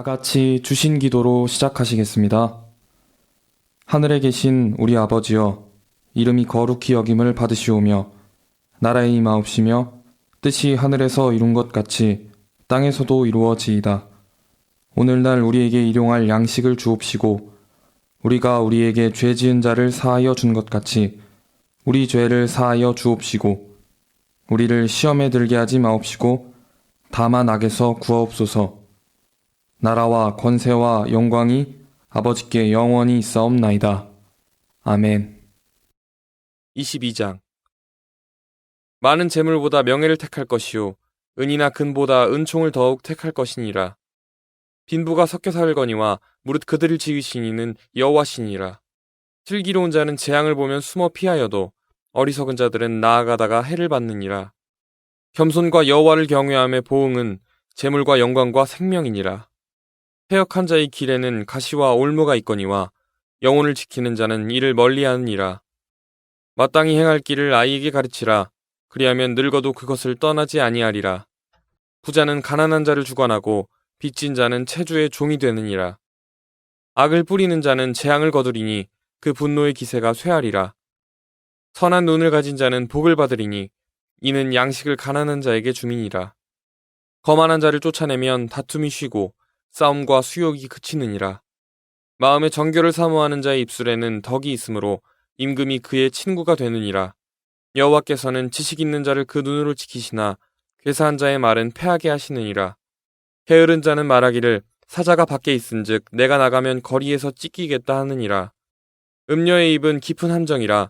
다 같이 주신 기도로 시작하시겠습니다. 하늘에 계신 우리 아버지여, 이름이 거룩히 여김을 받으시오며, 나라의 임하옵시며, 뜻이 하늘에서 이룬 것 같이 땅에서도 이루어지이다. 오늘날 우리에게 일용할 양식을 주옵시고, 우리가 우리에게 죄 지은 자를 사하여 준 것 같이 우리 죄를 사하여 주옵시고, 우리를 시험에 들게 하지 마옵시고, 다만 악에서 구하옵소서. 나라와 권세와 영광이 아버지께 영원히 있사옵나이다. 아멘. 22장. 많은 재물보다 명예를 택할 것이요 은이나 금보다 은총을 더욱 택할 것이니라. 빈부가 섞여 살거니와 무릇 그들을 지으신 이는 여호와시니라. 슬기로운 자는 재앙을 보면 숨어 피하여도 어리석은 자들은 나아가다가 해를 받느니라. 겸손과 여호와를 경외함의 보응은 재물과 영광과 생명이니라. 패역한 자의 길에는 가시와 올무가 있거니와 영혼을 지키는 자는 이를 멀리하느니라. 마땅히 행할 길을 아이에게 가르치라. 그리하면 늙어도 그것을 떠나지 아니하리라. 부자는 가난한 자를 주관하고 빚진 자는 체주의 종이 되느니라. 악을 뿌리는 자는 재앙을 거두리니 그 분노의 기세가 쇠하리라. 선한 눈을 가진 자는 복을 받으리니 이는 양식을 가난한 자에게 주민이라. 거만한 자를 쫓아내면 다툼이 쉬고 싸움과 수욕이 그치느니라. 마음의 정결을 사모하는 자의 입술에는 덕이 있으므로 임금이 그의 친구가 되느니라. 여호와께서는 지식 있는 자를 그 눈으로 지키시나 괴사한 자의 말은 패하게 하시느니라. 게으른 자는 말하기를 사자가 밖에 있은즉 내가 나가면 거리에서 찢기겠다 하느니라. 음녀의 입은 깊은 함정이라.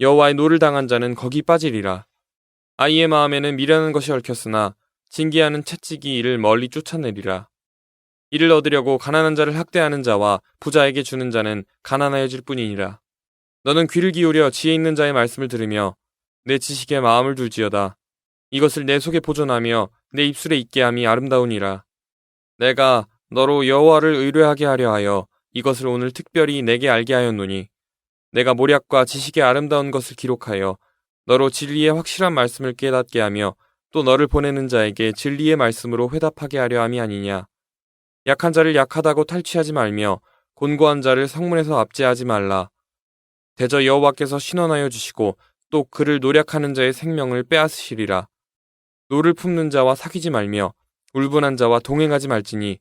여호와의 노를 당한 자는 거기 빠지리라. 아이의 마음에는 미련한 것이 얽혔으나 징계하는 채찍이 이를 멀리 쫓아내리라. 이를 얻으려고 가난한 자를 학대하는 자와 부자에게 주는 자는 가난하여질 뿐이니라. 너는 귀를 기울여 지혜 있는 자의 말씀을 들으며 내 지식에 마음을 둘지어다. 이것을 내 속에 보존하며 내 입술에 있게 함이 아름다우니라. 내가 너로 여호와를 의뢰하게 하려 하여 이것을 오늘 특별히 내게 알게 하였노니 내가 모략과 지식의 아름다운 것을 기록하여 너로 진리의 확실한 말씀을 깨닫게 하며 또 너를 보내는 자에게 진리의 말씀으로 회답하게 하려 함이 아니냐. 약한 자를 약하다고 탈취하지 말며 곤고한 자를 성문에서 압제하지 말라. 대저 여호와께서 신원하여 주시고 또 그를 노략하는 자의 생명을 빼앗으시리라. 노를 품는 자와 사귀지 말며 울분한 자와 동행하지 말지니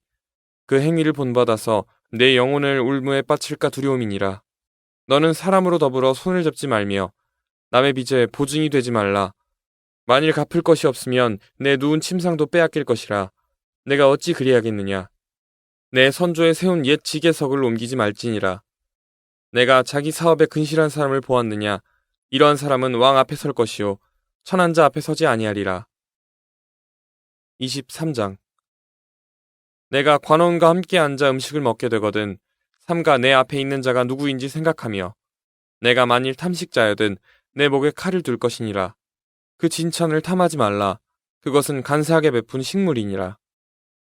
그 행위를 본받아서 내 영혼을 울무에 빠칠까 두려움이니라. 너는 사람으로 더불어 손을 잡지 말며 남의 빚에 보증이 되지 말라. 만일 갚을 것이 없으면 내 누운 침상도 빼앗길 것이라. 내가 어찌 그리하겠느냐. 내 선조에 세운 옛 지게석을 옮기지 말지니라. 내가 자기 사업에 근실한 사람을 보았느냐. 이러한 사람은 왕 앞에 설 것이요 천한 자 앞에 서지 아니하리라. 23장. 내가 관원과 함께 앉아 음식을 먹게 되거든 삼가 내 앞에 있는 자가 누구인지 생각하며 내가 만일 탐식자여든 내 목에 칼을 둘 것이니라. 그 진천을 탐하지 말라. 그것은 간사하게 베푼 식물이니라.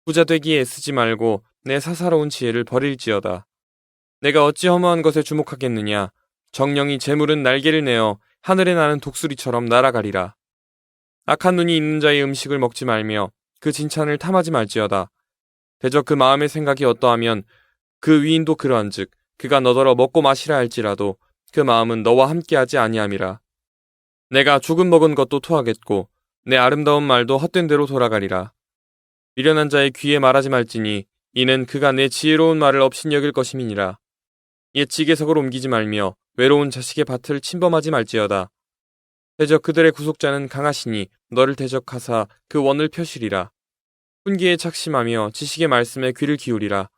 부자 되기에 애쓰지 말고 내 사사로운 지혜를 버릴지어다. 내가 어찌 허무한 것에 주목하겠느냐. 정령이 재물은 날개를 내어 하늘에 나는 독수리처럼 날아가리라. 악한 눈이 있는 자의 음식을 먹지 말며 그 진찬을 탐하지 말지어다. 대저 그 마음의 생각이 어떠하면 그 위인도 그러한즉 그가 너더러 먹고 마시라 할지라도 그 마음은 너와 함께하지 아니함이라. 내가 죽은 먹은 것도 토하겠고 내 아름다운 말도 헛된 대로 돌아가리라. 미련한 자의 귀에 말하지 말지니 이는 그가 내 지혜로운 말을 업신여길 것임이니라. 옛 지게석을 옮기지 말며 외로운 자식의 밭을 침범하지 말지어다. 대적 그들의 구속자는 강하시니 너를 대적하사 그 원을 펴시리라. 훈계에 착심하며 지식의 말씀에 귀를 기울이라.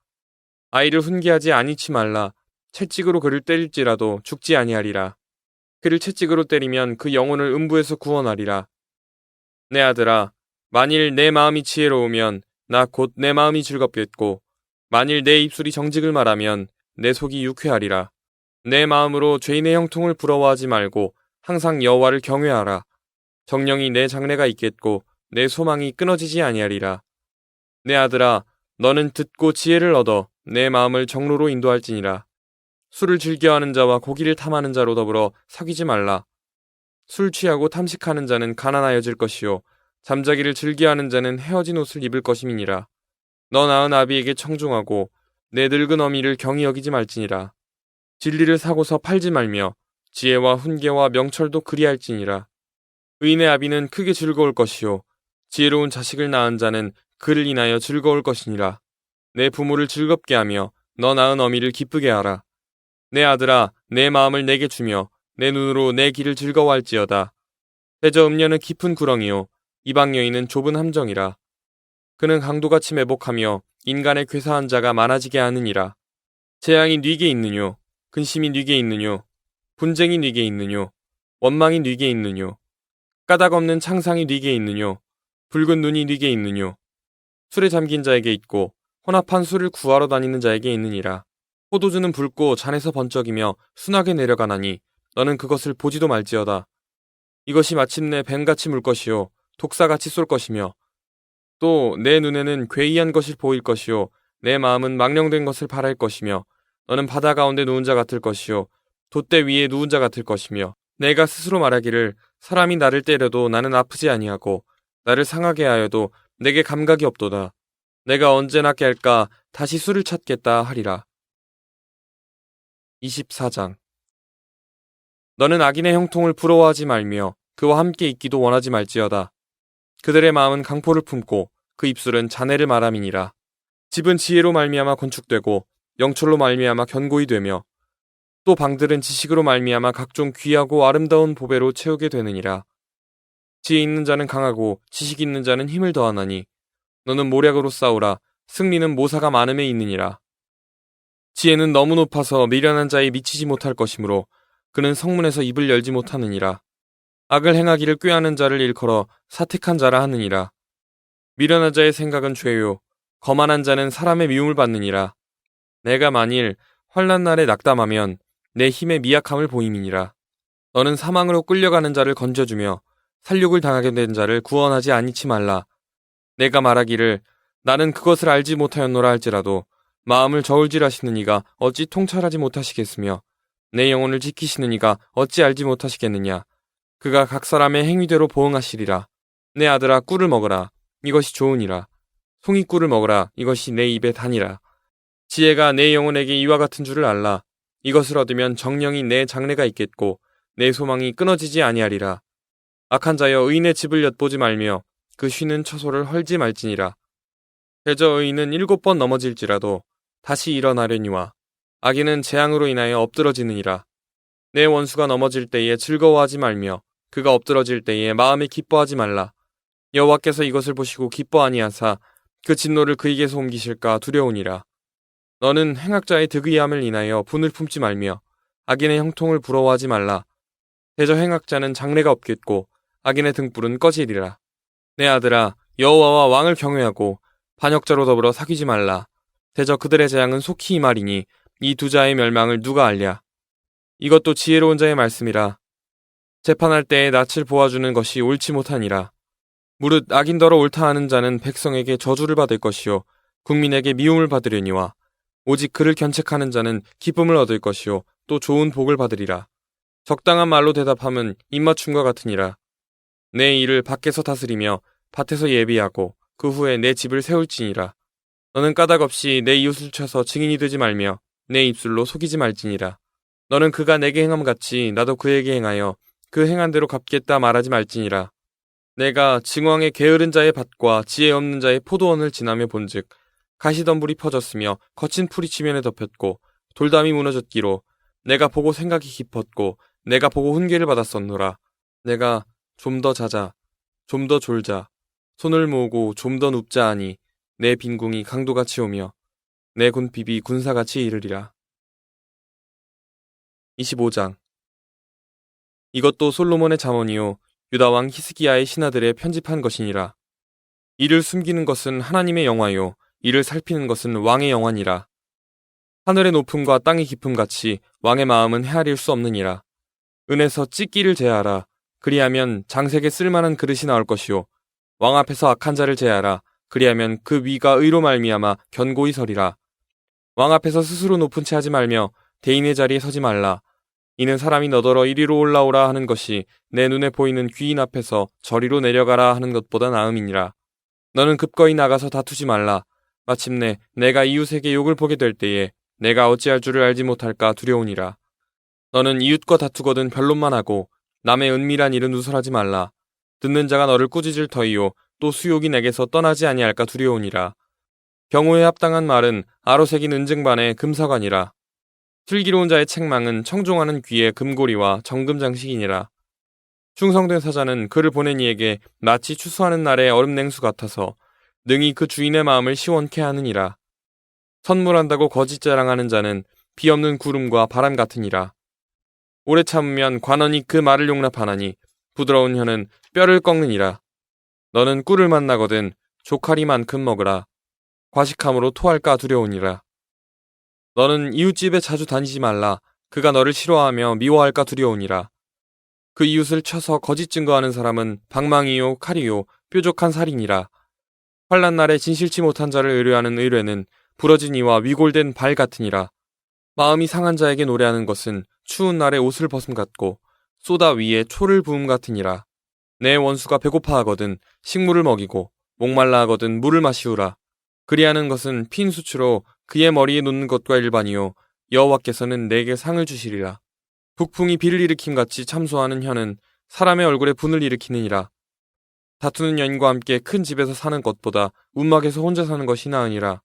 아이를 훈계하지 아니치 말라. 채찍으로 그를 때릴지라도 죽지 아니하리라. 그를 채찍으로 때리면 그 영혼을 음부에서 구원하리라. 내 아들아, 만일 내 마음이 지혜로우면 나 곧 내 마음이 즐겁겠고 만일 내 입술이 정직을 말하면 내 속이 유쾌하리라. 내 마음으로 죄인의 형통을 부러워하지 말고 항상 여호와를 경외하라. 정령이 내 장래가 있겠고 내 소망이 끊어지지 아니하리라. 내 아들아, 너는 듣고 지혜를 얻어 내 마음을 정로로 인도할지니라. 술을 즐겨하는 자와 고기를 탐하는 자로 더불어 사귀지 말라. 술 취하고 탐식하는 자는 가난하여질 것이요 잠자기를 즐겨하는 자는 헤어진 옷을 입을 것임이니라. 너 낳은 아비에게 청중하고 내 늙은 어미를 경히 여기지 말지니라. 진리를 사고서 팔지 말며 지혜와 훈계와 명철도 그리할지니라. 의인의 아비는 크게 즐거울 것이요 지혜로운 자식을 낳은 자는 그를 인하여 즐거울 것이니라. 내 부모를 즐겁게 하며 너 낳은 어미를 기쁘게 하라. 내 아들아, 내 마음을 내게 주며 내 눈으로 내 길을 즐거워할지어다. 대저 음녀는 깊은 구렁이요 이방 여인은 좁은 함정이라. 그는 강도같이 매복하며 인간의 괴사한 자가 많아지게 하느니라. 재앙이 네게 있느뇨 근심이 네게 있느뇨 분쟁이 네게 있느뇨 원망이 네게 있느뇨 까닭 없는 창상이 네게 있느뇨 붉은 눈이 네게 있느뇨 술에 잠긴 자에게 있고 혼합한 술을 구하러 다니는 자에게 있느니라. 포도주는 붉고 잔에서 번쩍이며 순하게 내려가나니 너는 그것을 보지도 말지어다. 이것이 마침내 뱀같이 물 것이요 독사같이 쏠 것이며 또 내 눈에는 괴이한 것이 보일 것이요 내 마음은 망령된 것을 바랄 것이며 너는 바다 가운데 누운 자 같을 것이요 돛대 위에 누운 자 같을 것이며 내가 스스로 말하기를 사람이 나를 때려도 나는 아프지 아니하고 나를 상하게 하여도 내게 감각이 없도다. 내가 언제나 깰까 다시 술을 찾겠다 하리라. 24장. 너는 악인의 형통을 부러워하지 말며 그와 함께 있기도 원하지 말지어다. 그들의 마음은 강포를 품고 그 입술은 잔해를 말함이니라. 집은 지혜로 말미암아 건축되고 영철로 말미암아 견고히 되며 또 방들은 지식으로 말미암아 각종 귀하고 아름다운 보배로 채우게 되느니라. 지혜 있는 자는 강하고 지식 있는 자는 힘을 더하나니 너는 모략으로 싸우라. 승리는 모사가 많음에 있느니라. 지혜는 너무 높아서 미련한 자에 미치지 못할 것이므로 그는 성문에서 입을 열지 못하느니라. 악을 행하기를 꾀하는 자를 일컬어 사택한 자라 하느니라. 미련한 자의 생각은 죄요 거만한 자는 사람의 미움을 받느니라. 내가 만일 환난 날에 낙담하면 내 힘의 미약함을 보임이니라. 너는 사망으로 끌려가는 자를 건져주며 살육을 당하게 된 자를 구원하지 아니치 말라. 내가 말하기를 나는 그것을 알지 못하였노라 할지라도 마음을 저울질하시는 이가 어찌 통찰하지 못하시겠으며 내 영혼을 지키시는 이가 어찌 알지 못하시겠느냐. 그가 각 사람의 행위대로 보응하시리라. 내 아들아 꿀을 먹으라. 이것이 좋으니라. 송이꿀을 먹으라. 이것이 내 입에 다니라. 지혜가 내 영혼에게 이와 같은 줄을 알라. 이것을 얻으면 정령이 내 장래가 있겠고 내 소망이 끊어지지 아니하리라. 악한 자여 의인의 집을 엿보지 말며 그 쉬는 처소를 헐지 말지니라. 대저 의인은 7번 넘어질지라도 다시 일어나려니와 악인은 재앙으로 인하여 엎드러지느니라. 내 원수가 넘어질 때에 즐거워하지 말며 그가 엎드러질 때에 마음에 기뻐하지 말라. 여호와께서 이것을 보시고 기뻐 아니하사 그 진노를 그에게서 옮기실까 두려우니라. 너는 행악자의 득의함을 인하여 분을 품지 말며 악인의 형통을 부러워하지 말라. 대저 행악자는 장래가 없겠고 악인의 등불은 꺼지리라. 내 아들아 여호와와 왕을 경외하고 반역자로 더불어 사귀지 말라. 대저 그들의 재앙은 속히 임하리니 이 두 자의 멸망을 누가 알랴. 이것도 지혜로운 자의 말씀이라. 재판할 때에 낯을 보아주는 것이 옳지 못하니라. 무릇 악인더러 옳다 하는 자는 백성에게 저주를 받을 것이요 국민에게 미움을 받으려니와 오직 그를 견책하는 자는 기쁨을 얻을 것이요 또 좋은 복을 받으리라. 적당한 말로 대답함은 입맞춤과 같으니라. 내 일을 밖에서 다스리며 밭에서 예비하고 그 후에 내 집을 세울지니라. 너는 까닭 없이 내 이웃을 쳐서 증인이 되지 말며 내 입술로 속이지 말지니라. 너는 그가 내게 행함 같이 나도 그에게 행하여 그 행한 대로 갚겠다 말하지 말지니라. 내가 증왕의 게으른 자의 밭과 지혜 없는 자의 포도원을 지나며 본즉 가시덤불이 퍼졌으며 거친 풀이 지면에 덮였고 돌담이 무너졌기로 내가 보고 생각이 깊었고 내가 보고 훈계를 받았었노라. 내가 좀 더 자자 좀 더 졸자 손을 모으고 좀 더 눕자 하니 내 빈궁이 강도같이 오며 내 군핍이 군사같이 이르리라. 25장. 이것도 솔로몬의 잠언이요 유다왕 히스기야의 신하들의 편집한 것이니라. 이를 숨기는 것은 하나님의 영화요 이를 살피는 것은 왕의 영화니라. 하늘의 높음과 땅의 깊음 같이 왕의 마음은 헤아릴 수 없느니라. 은에서 찢기를 제하라. 그리하면 장색에 쓸만한 그릇이 나올 것이요 왕 앞에서 악한 자를 제하라. 그리하면 그 위가 의로 말미암아 견고히 서리라. 왕 앞에서 스스로 높은 채 하지 말며 대인의 자리에 서지 말라. 이는 사람이 너더러 이리로 올라오라 하는 것이 내 눈에 보이는 귀인 앞에서 저리로 내려가라 하는 것보다 나음이니라. 너는 급거이 나가서 다투지 말라. 마침내 내가 이웃에게 욕을 보게 될 때에 내가 어찌할 줄을 알지 못할까 두려우니라. 너는 이웃과 다투거든 변론만 하고 남의 은밀한 일은 누설하지 말라. 듣는 자가 너를 꾸짖을 터이요 또 수욕이 내게서 떠나지 아니할까 두려우니라. 경호에 합당한 말은 아로새긴 은쟁반의 금사관이라. 슬기로운 자의 책망은 청종하는 귀의 금고리와 정금장식이니라. 충성된 사자는 그를 보낸 이에게 마치 추수하는 날의 얼음 냉수 같아서 능히 그 주인의 마음을 시원케 하느니라. 선물한다고 거짓 자랑하는 자는 비 없는 구름과 바람 같으니라. 오래 참으면 관원이 그 말을 용납하나니 부드러운 혀는 뼈를 꺾느니라. 너는 꿀을 만나거든 조카리만큼 먹으라. 과식함으로 토할까 두려우니라. 너는 이웃집에 자주 다니지 말라. 그가 너를 싫어하며 미워할까 두려우니라. 그 이웃을 쳐서 거짓 증거하는 사람은 방망이요 칼이요 뾰족한 살이니라. 환난 날에 진실치 못한 자를 의뢰하는 의뢰는 부러진 이와 위골된 발 같으니라. 마음이 상한 자에게 노래하는 것은 추운 날에 옷을 벗음 같고 쏘다 위에 초를 부음 같으니라. 내 원수가 배고파하거든 식물을 먹이고 목말라 하거든 물을 마시우라. 그리하는 것은 핀 수치로 그의 머리에 놓는 것과 일반이요 여호와께서는 내게 상을 주시리라. 북풍이 비를 일으킴같이 참소하는 혀는 사람의 얼굴에 분을 일으키느니라. 다투는 여인과 함께 큰 집에서 사는 것보다 움막에서 혼자 사는 것이 나으니라.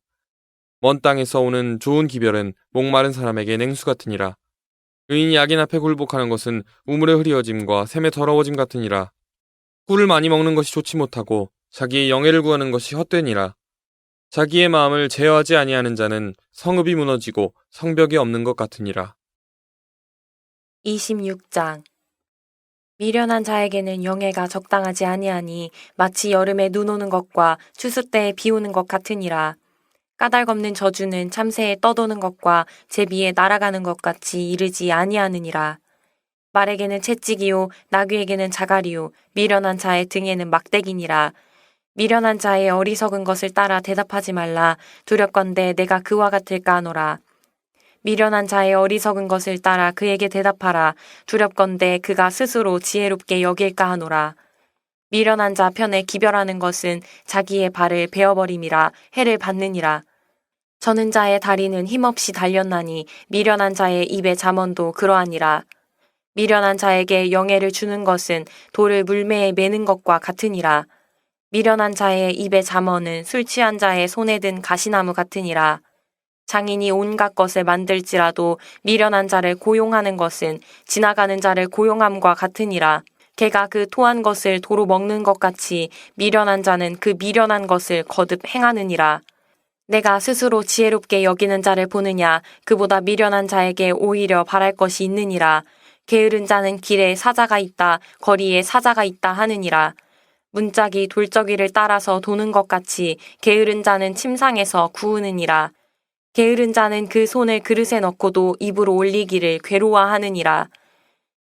먼 땅에서 오는 좋은 기별은 목마른 사람에게 냉수 같으니라. 의인이 악인 앞에 굴복하는 것은 우물의 흐리어짐과 샘의 더러워짐 같으니라. 꿀을 많이 먹는 것이 좋지 못하고 자기의 영예를 구하는 것이 헛되니라. 자기의 마음을 제어하지 아니하는 자는 성읍이 무너지고 성벽이 없는 것 같으니라. 26장. 미련한 자에게는 영예가 적당하지 아니하니 마치 여름에 눈 오는 것과 추수 때에 비 오는 것 같으니라. 까닭없는 저주는 참새에 떠도는 것과 제비에 날아가는 것 같이 이르지 아니하느니라. 말에게는 채찍이요 나귀에게는 자갈이요 미련한 자의 등에는 막대기니라. 미련한 자의 어리석은 것을 따라 대답하지 말라. 두렵건대 내가 그와 같을까 하노라. 미련한 자의 어리석은 것을 따라 그에게 대답하라. 두렵건대 그가 스스로 지혜롭게 여길까 하노라. 미련한 자 편에 기별하는 것은 자기의 발을 베어버림이라. 해를 받느니라. 저는 자의 다리는 힘없이 달렸나니 미련한 자의 입의 잠언도 그러하니라. 미련한 자에게 영예를 주는 것은 돌을 물매에 매는 것과 같으니라. 미련한 자의 입의 잠언은 술 취한 자의 손에 든 가시나무 같으니라. 장인이 온갖 것을 만들지라도 미련한 자를 고용하는 것은 지나가는 자를 고용함과 같으니라. 개가 그 토한 것을 도로 먹는 것 같이 미련한 자는 그 미련한 것을 거듭 행하느니라. 내가 스스로 지혜롭게 여기는 자를 보느냐. 그보다 미련한 자에게 오히려 바랄 것이 있느니라. 게으른 자는 길에 사자가 있다, 거리에 사자가 있다 하느니라. 문짝이 돌적이를 따라서 도는 것 같이 게으른 자는 침상에서 구우느니라. 게으른 자는 그 손을 그릇에 넣고도 입으로 올리기를 괴로워하느니라.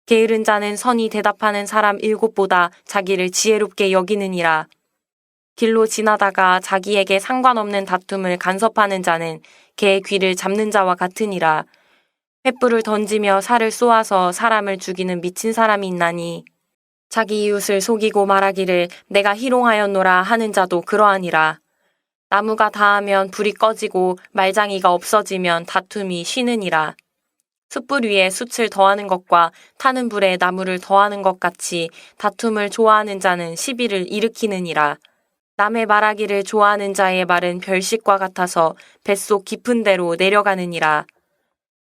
게으른 자는 선히 대답하는 사람 7보다 자기를 지혜롭게 여기느니라. 길로 지나다가 자기에게 상관없는 다툼을 간섭하는 자는 개의 귀를 잡는 자와 같으니라. 횃불을 던지며 살을 쏘아서 사람을 죽이는 미친 사람이 있나니 자기 이웃을 속이고 말하기를 내가 희롱하였노라 하는 자도 그러하니라. 나무가 닿으면 불이 꺼지고 말장이가 없어지면 다툼이 쉬느니라. 숯불 위에 숯을 더하는 것과 타는 불에 나무를 더하는 것 같이 다툼을 좋아하는 자는 시비를 일으키느니라. 남의 말하기를 좋아하는 자의 말은 별식과 같아서 뱃속 깊은 데로 내려가느니라.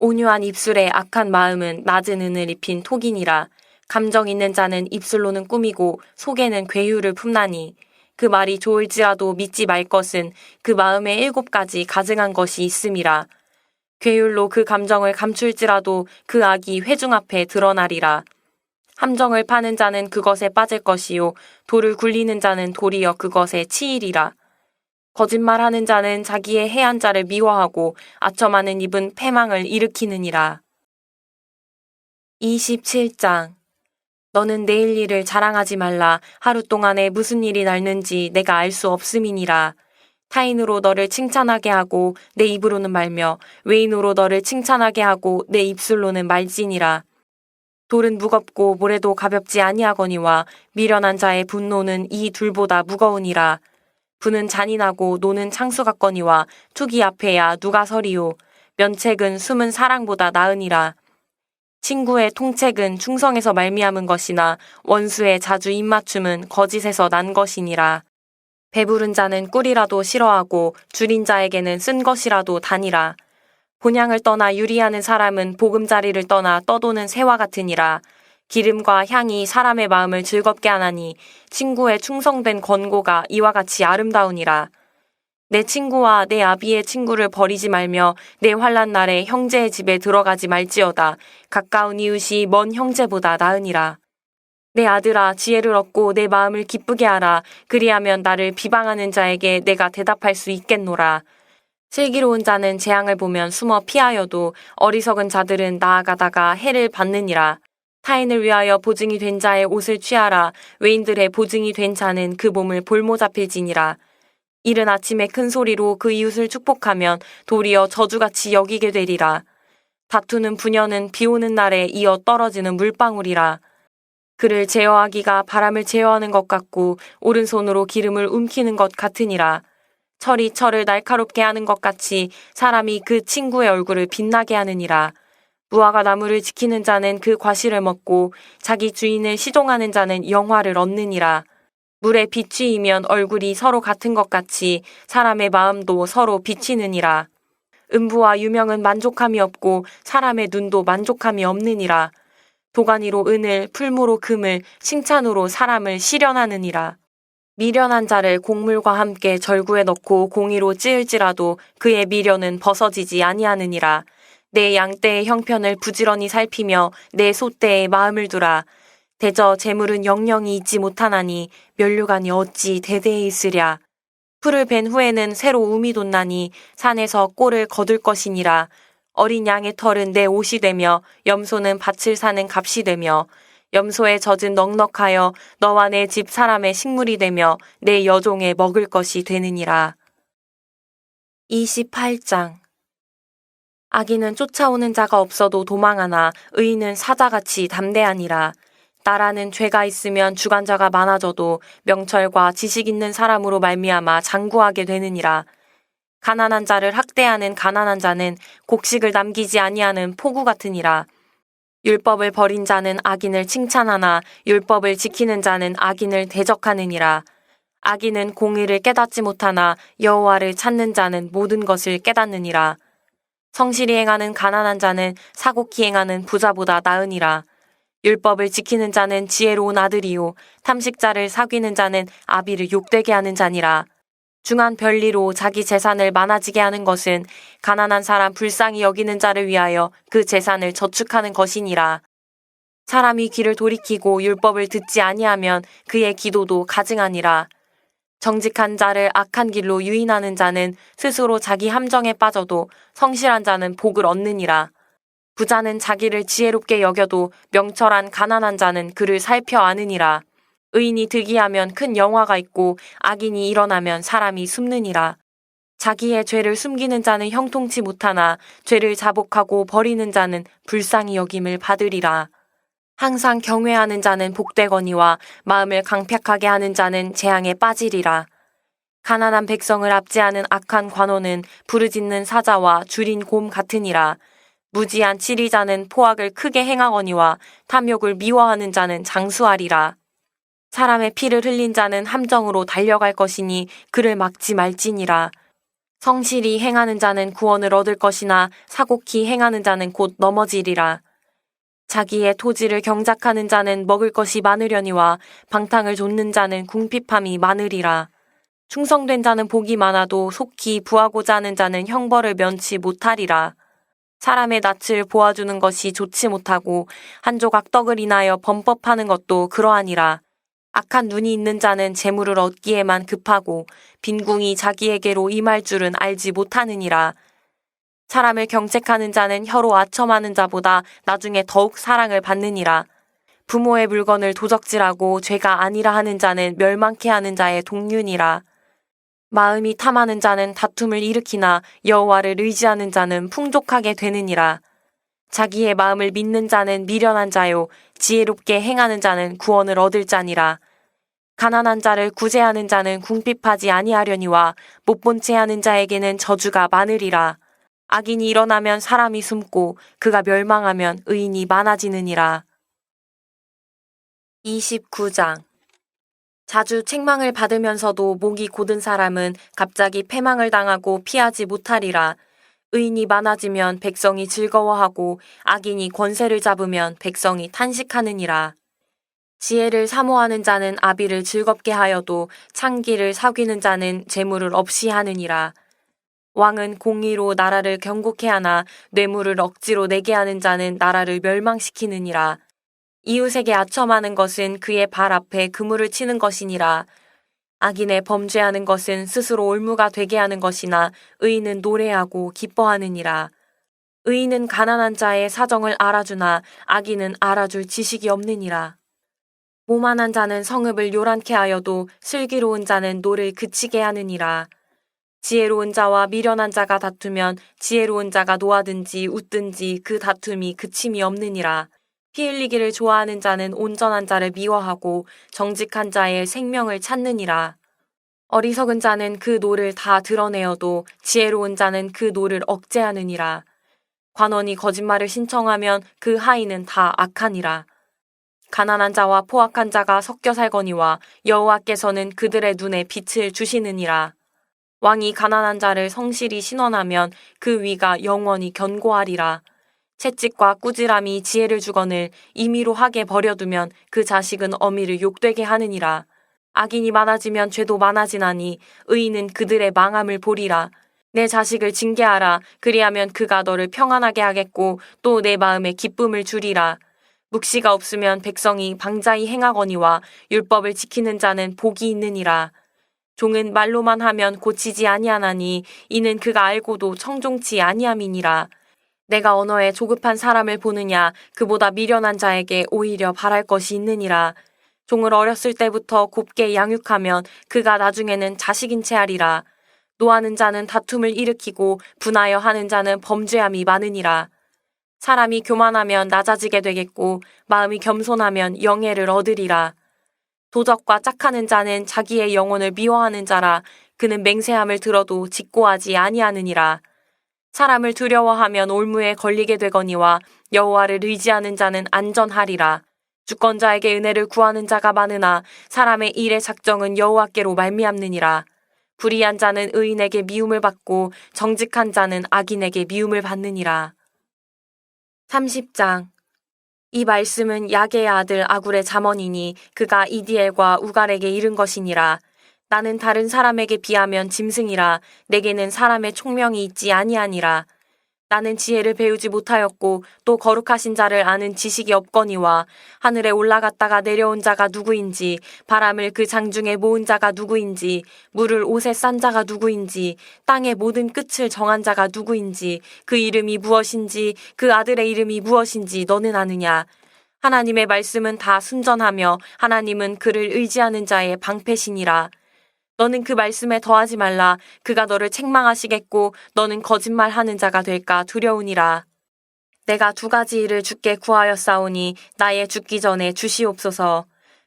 온유한 입술에 악한 마음은 낮은 은을 입힌 톡이니라. 감정 있는 자는 입술로는 꾸미고 속에는 괴유를 품나니 그 말이 좋을지라도 믿지 말 것은 그 마음에 7가지 가증한 것이 있음이라. 괴율로 그 감정을 감출지라도 그 악이 회중 앞에 드러나리라. 함정을 파는 자는 그것에 빠질 것이요 돌을 굴리는 자는 도리어 그것에 치이리라. 거짓말하는 자는 자기의 해한 자를 미워하고 아첨하는 입은 패망을 일으키느니라. 27장. 너는 내일 일을 자랑하지 말라. 하루 동안에 무슨 일이 날는지 내가 알 수 없음이니라. 타인으로 너를 칭찬하게 하고 내 입으로는 말며 외인으로 너를 칭찬하게 하고 내 입술로는 말지니라. 돌은 무겁고 모래도 가볍지 아니하거니와 미련한 자의 분노는 이 둘보다 무거우니라. 부는 잔인하고 노는 창수 같거니와 투기 앞에야 누가 서리요. 면책은 숨은 사랑보다 나으니라. 친구의 통책은 충성에서 말미암은 것이나 원수의 자주 입맞춤은 거짓에서 난 것이니라. 배부른 자는 꿀이라도 싫어하고 줄인 자에게는 쓴 것이라도 다니라. 본향을 떠나 유리하는 사람은 보금자리를 떠나 떠도는 새와 같으니라. 기름과 향이 사람의 마음을 즐겁게 하나니 친구의 충성된 권고가 이와 같이 아름다우니라. 내 친구와 내 아비의 친구를 버리지 말며 내 환난 날에 형제의 집에 들어가지 말지어다. 가까운 이웃이 먼 형제보다 나으니라. 내 아들아, 지혜를 얻고 내 마음을 기쁘게 하라. 그리하면 나를 비방하는 자에게 내가 대답할 수 있겠노라. 슬기로운 자는 재앙을 보면 숨어 피하여도 어리석은 자들은 나아가다가 해를 받느니라. 타인을 위하여 보증이 된 자의 옷을 취하라. 외인들의 보증이 된 자는 그 몸을 볼모 잡힐지니라. 이른 아침에 큰 소리로 그 이웃을 축복하면 도리어 저주같이 여기게 되리라. 다투는 부녀는 비 오는 날에 이어 떨어지는 물방울이라. 그를 제어하기가 바람을 제어하는 것 같고 오른손으로 기름을 움키는 것 같으니라. 철이 철을 날카롭게 하는 것 같이 사람이 그 친구의 얼굴을 빛나게 하느니라. 무화과 나무를 지키는 자는 그 과실을 먹고 자기 주인을 시종하는 자는 영화를 얻느니라. 물에 비추이면 얼굴이 서로 같은 것 같이 사람의 마음도 서로 비치느니라. 음부와 유명은 만족함이 없고 사람의 눈도 만족함이 없느니라. 도가니로 은을, 풀무로 금을, 칭찬으로 사람을 시련하느니라. 미련한 자를 곡물과 함께 절구에 넣고 공의로 찌을지라도 그의 미련은 벗어지지 아니하느니라. 내 양떼의 형편을 부지런히 살피며 내 소떼에 마음을 두라. 대저 재물은 영영이 있지 못하나니 면류관이 어찌 대대에 있으랴. 풀을 벤 후에는 새로 움이 돋나니 산에서 꼴을 거둘 것이니라. 어린 양의 털은 내 옷이 되며 염소는 밭을 사는 값이 되며 염소의 젖은 넉넉하여 너와 내 집 사람의 식물이 되며 내 여종의 먹을 것이 되느니라. 28장. 악인은 쫓아오는 자가 없어도 도망하나 의인은 사자같이 담대하니라. 나라는 죄가 있으면 주관자가 많아져도 명철과 지식 있는 사람으로 말미암아 장구하게 되느니라. 가난한 자를 학대하는 가난한 자는 곡식을 남기지 아니하는 포구 같으니라. 율법을 버린 자는 악인을 칭찬하나 율법을 지키는 자는 악인을 대적하느니라. 악인은 공의를 깨닫지 못하나 여호와를 찾는 자는 모든 것을 깨닫느니라. 성실히 행하는 가난한 자는 사곡히 행하는 부자보다 나으니라. 율법을 지키는 자는 지혜로운 아들이요 탐식자를 사귀는 자는 아비를 욕되게 하는 자니라. 중한 별리로 자기 재산을 많아지게 하는 것은 가난한 사람 불쌍히 여기는 자를 위하여 그 재산을 저축하는 것이니라. 사람이 귀를 돌이키고 율법을 듣지 아니하면 그의 기도도 가증하니라. 정직한 자를 악한 길로 유인하는 자는 스스로 자기 함정에 빠져도 성실한 자는 복을 얻느니라. 부자는 자기를 지혜롭게 여겨도 명철한 가난한 자는 그를 살펴 아느니라. 의인이 득이하면 큰 영화가 있고 악인이 일어나면 사람이 숨느니라. 자기의 죄를 숨기는 자는 형통치 못하나 죄를 자복하고 버리는 자는 불쌍히 여김을 받으리라. 항상 경외하는 자는 복되거니와 마음을 강팍하게 하는 자는 재앙에 빠지리라. 가난한 백성을 압제하는 악한 관원은 부르짖는 사자와 줄인 곰 같으니라. 무지한 치리자는 포악을 크게 행하거니와 탐욕을 미워하는 자는 장수하리라. 사람의 피를 흘린 자는 함정으로 달려갈 것이니 그를 막지 말지니라. 성실히 행하는 자는 구원을 얻을 것이나 사곡히 행하는 자는 곧 넘어지리라. 자기의 토지를 경작하는 자는 먹을 것이 많으려니와 방탕을 좇는 자는 궁핍함이 많으리라. 충성된 자는 복이 많아도 속히 부하고자 하는 자는 형벌을 면치 못하리라. 사람의 낯을 보아주는 것이 좋지 못하고 한 조각 떡을 인하여 범법하는 것도 그러하니라. 악한 눈이 있는 자는 재물을 얻기에만 급하고 빈궁이 자기에게로 임할 줄은 알지 못하느니라. 사람을 경책하는 자는 혀로 아첨하는 자보다 나중에 더욱 사랑을 받느니라. 부모의 물건을 도적질하고 죄가 아니라 하는 자는 멸망케 하는 자의 동륜이라. 마음이 탐하는 자는 다툼을 일으키나 여호와를 의지하는 자는 풍족하게 되느니라. 자기의 마음을 믿는 자는 미련한 자요 지혜롭게 행하는 자는 구원을 얻을 자니라. 가난한 자를 구제하는 자는 궁핍하지 아니하려니와 못 본 채 하는 자에게는 저주가 많으리라. 악인이 일어나면 사람이 숨고 그가 멸망하면 의인이 많아지느니라. 29장. 자주 책망을 받으면서도 목이 곧은 사람은 갑자기 패망을 당하고 피하지 못하리라. 의인이 많아지면 백성이 즐거워하고 악인이 권세를 잡으면 백성이 탄식하느니라. 지혜를 사모하는 자는 아비를 즐겁게 하여도 창기를 사귀는 자는 재물을 없이 하느니라. 왕은 공의로 나라를 경고케 하나 뇌물을 억지로 내게 하는 자는 나라를 멸망시키느니라. 이웃에게 아첨하는 것은 그의 발 앞에 그물을 치는 것이니라. 악인의 범죄하는 것은 스스로 올무가 되게 하는 것이나 의인은 노래하고 기뻐하느니라. 의인은 가난한 자의 사정을 알아주나 악인은 알아줄 지식이 없느니라. 오만한 자는 성읍을 요란케 하여도 슬기로운 자는 노를 그치게 하느니라. 지혜로운 자와 미련한 자가 다투면 지혜로운 자가 노하든지 웃든지 그 다툼이 그침이 없느니라. 피 흘리기를 좋아하는 자는 온전한 자를 미워하고 정직한 자의 생명을 찾느니라. 어리석은 자는 그 노를 다 드러내어도 지혜로운 자는 그 노를 억제하느니라. 관원이 거짓말을 신청하면 그 하인은 다 악하니라. 가난한 자와 포악한 자가 섞여 살거니와 여호와께서는 그들의 눈에 빛을 주시느니라. 왕이 가난한 자를 성실히 신원하면 그 위가 영원히 견고하리라. 채찍과 꾸지람이 지혜를 주거늘 임의로 하게 버려두면 그 자식은 어미를 욕되게 하느니라. 악인이 많아지면 죄도 많아지나니 의인은 그들의 망함을 보리라. 내 자식을 징계하라. 그리하면 그가 너를 평안하게 하겠고 또 내 마음에 기쁨을 주리라. 묵시가 없으면 백성이 방자히 행하거니와 율법을 지키는 자는 복이 있느니라. 종은 말로만 하면 고치지 아니하나니 이는 그가 알고도 청종치 아니함이니라. 내가 언어에 조급한 사람을 보느냐 그보다 미련한 자에게 오히려 바랄 것이 있느니라. 종을 어렸을 때부터 곱게 양육하면 그가 나중에는 자식인 채 하리라. 노하는 자는 다툼을 일으키고 분하여 하는 자는 범죄함이 많으니라. 사람이 교만하면 낮아지게 되겠고 마음이 겸손하면 영예를 얻으리라. 도적과 짝하는 자는 자기의 영혼을 미워하는 자라. 그는 맹세함을 들어도 직고하지 아니하느니라. 사람을 두려워하면 올무에 걸리게 되거니와 여호와를 의지하는 자는 안전하리라. 주권자에게 은혜를 구하는 자가 많으나 사람의 일의 작정은 여호와께로 말미암느니라. 불의한 자는 의인에게 미움을 받고 정직한 자는 악인에게 미움을 받느니라. 30장. 이 말씀은 야게의 아들 아굴의 잠언이니 그가 이디엘과 우갈에게 이른 것이니라. 나는 다른 사람에게 비하면 짐승이라. 내게는 사람의 총명이 있지 아니하니라. 나는 지혜를 배우지 못하였고 또 거룩하신 자를 아는 지식이 없거니와 하늘에 올라갔다가 내려온 자가 누구인지 바람을 그 장중에 모은 자가 누구인지 물을 옷에 싼 자가 누구인지 땅의 모든 끝을 정한 자가 누구인지 그 이름이 무엇인지 그 아들의 이름이 무엇인지 너는 아느냐. 하나님의 말씀은 다 순전하며 하나님은 그를 의지하는 자의 방패시니라. 너는 그 말씀에 더하지 말라. 그가 너를 책망하시겠고 너는 거짓말하는 자가 될까 두려우니라. 내가 2가지 일을 주께 구하였사오니 나의 죽기 전에 주시옵소서.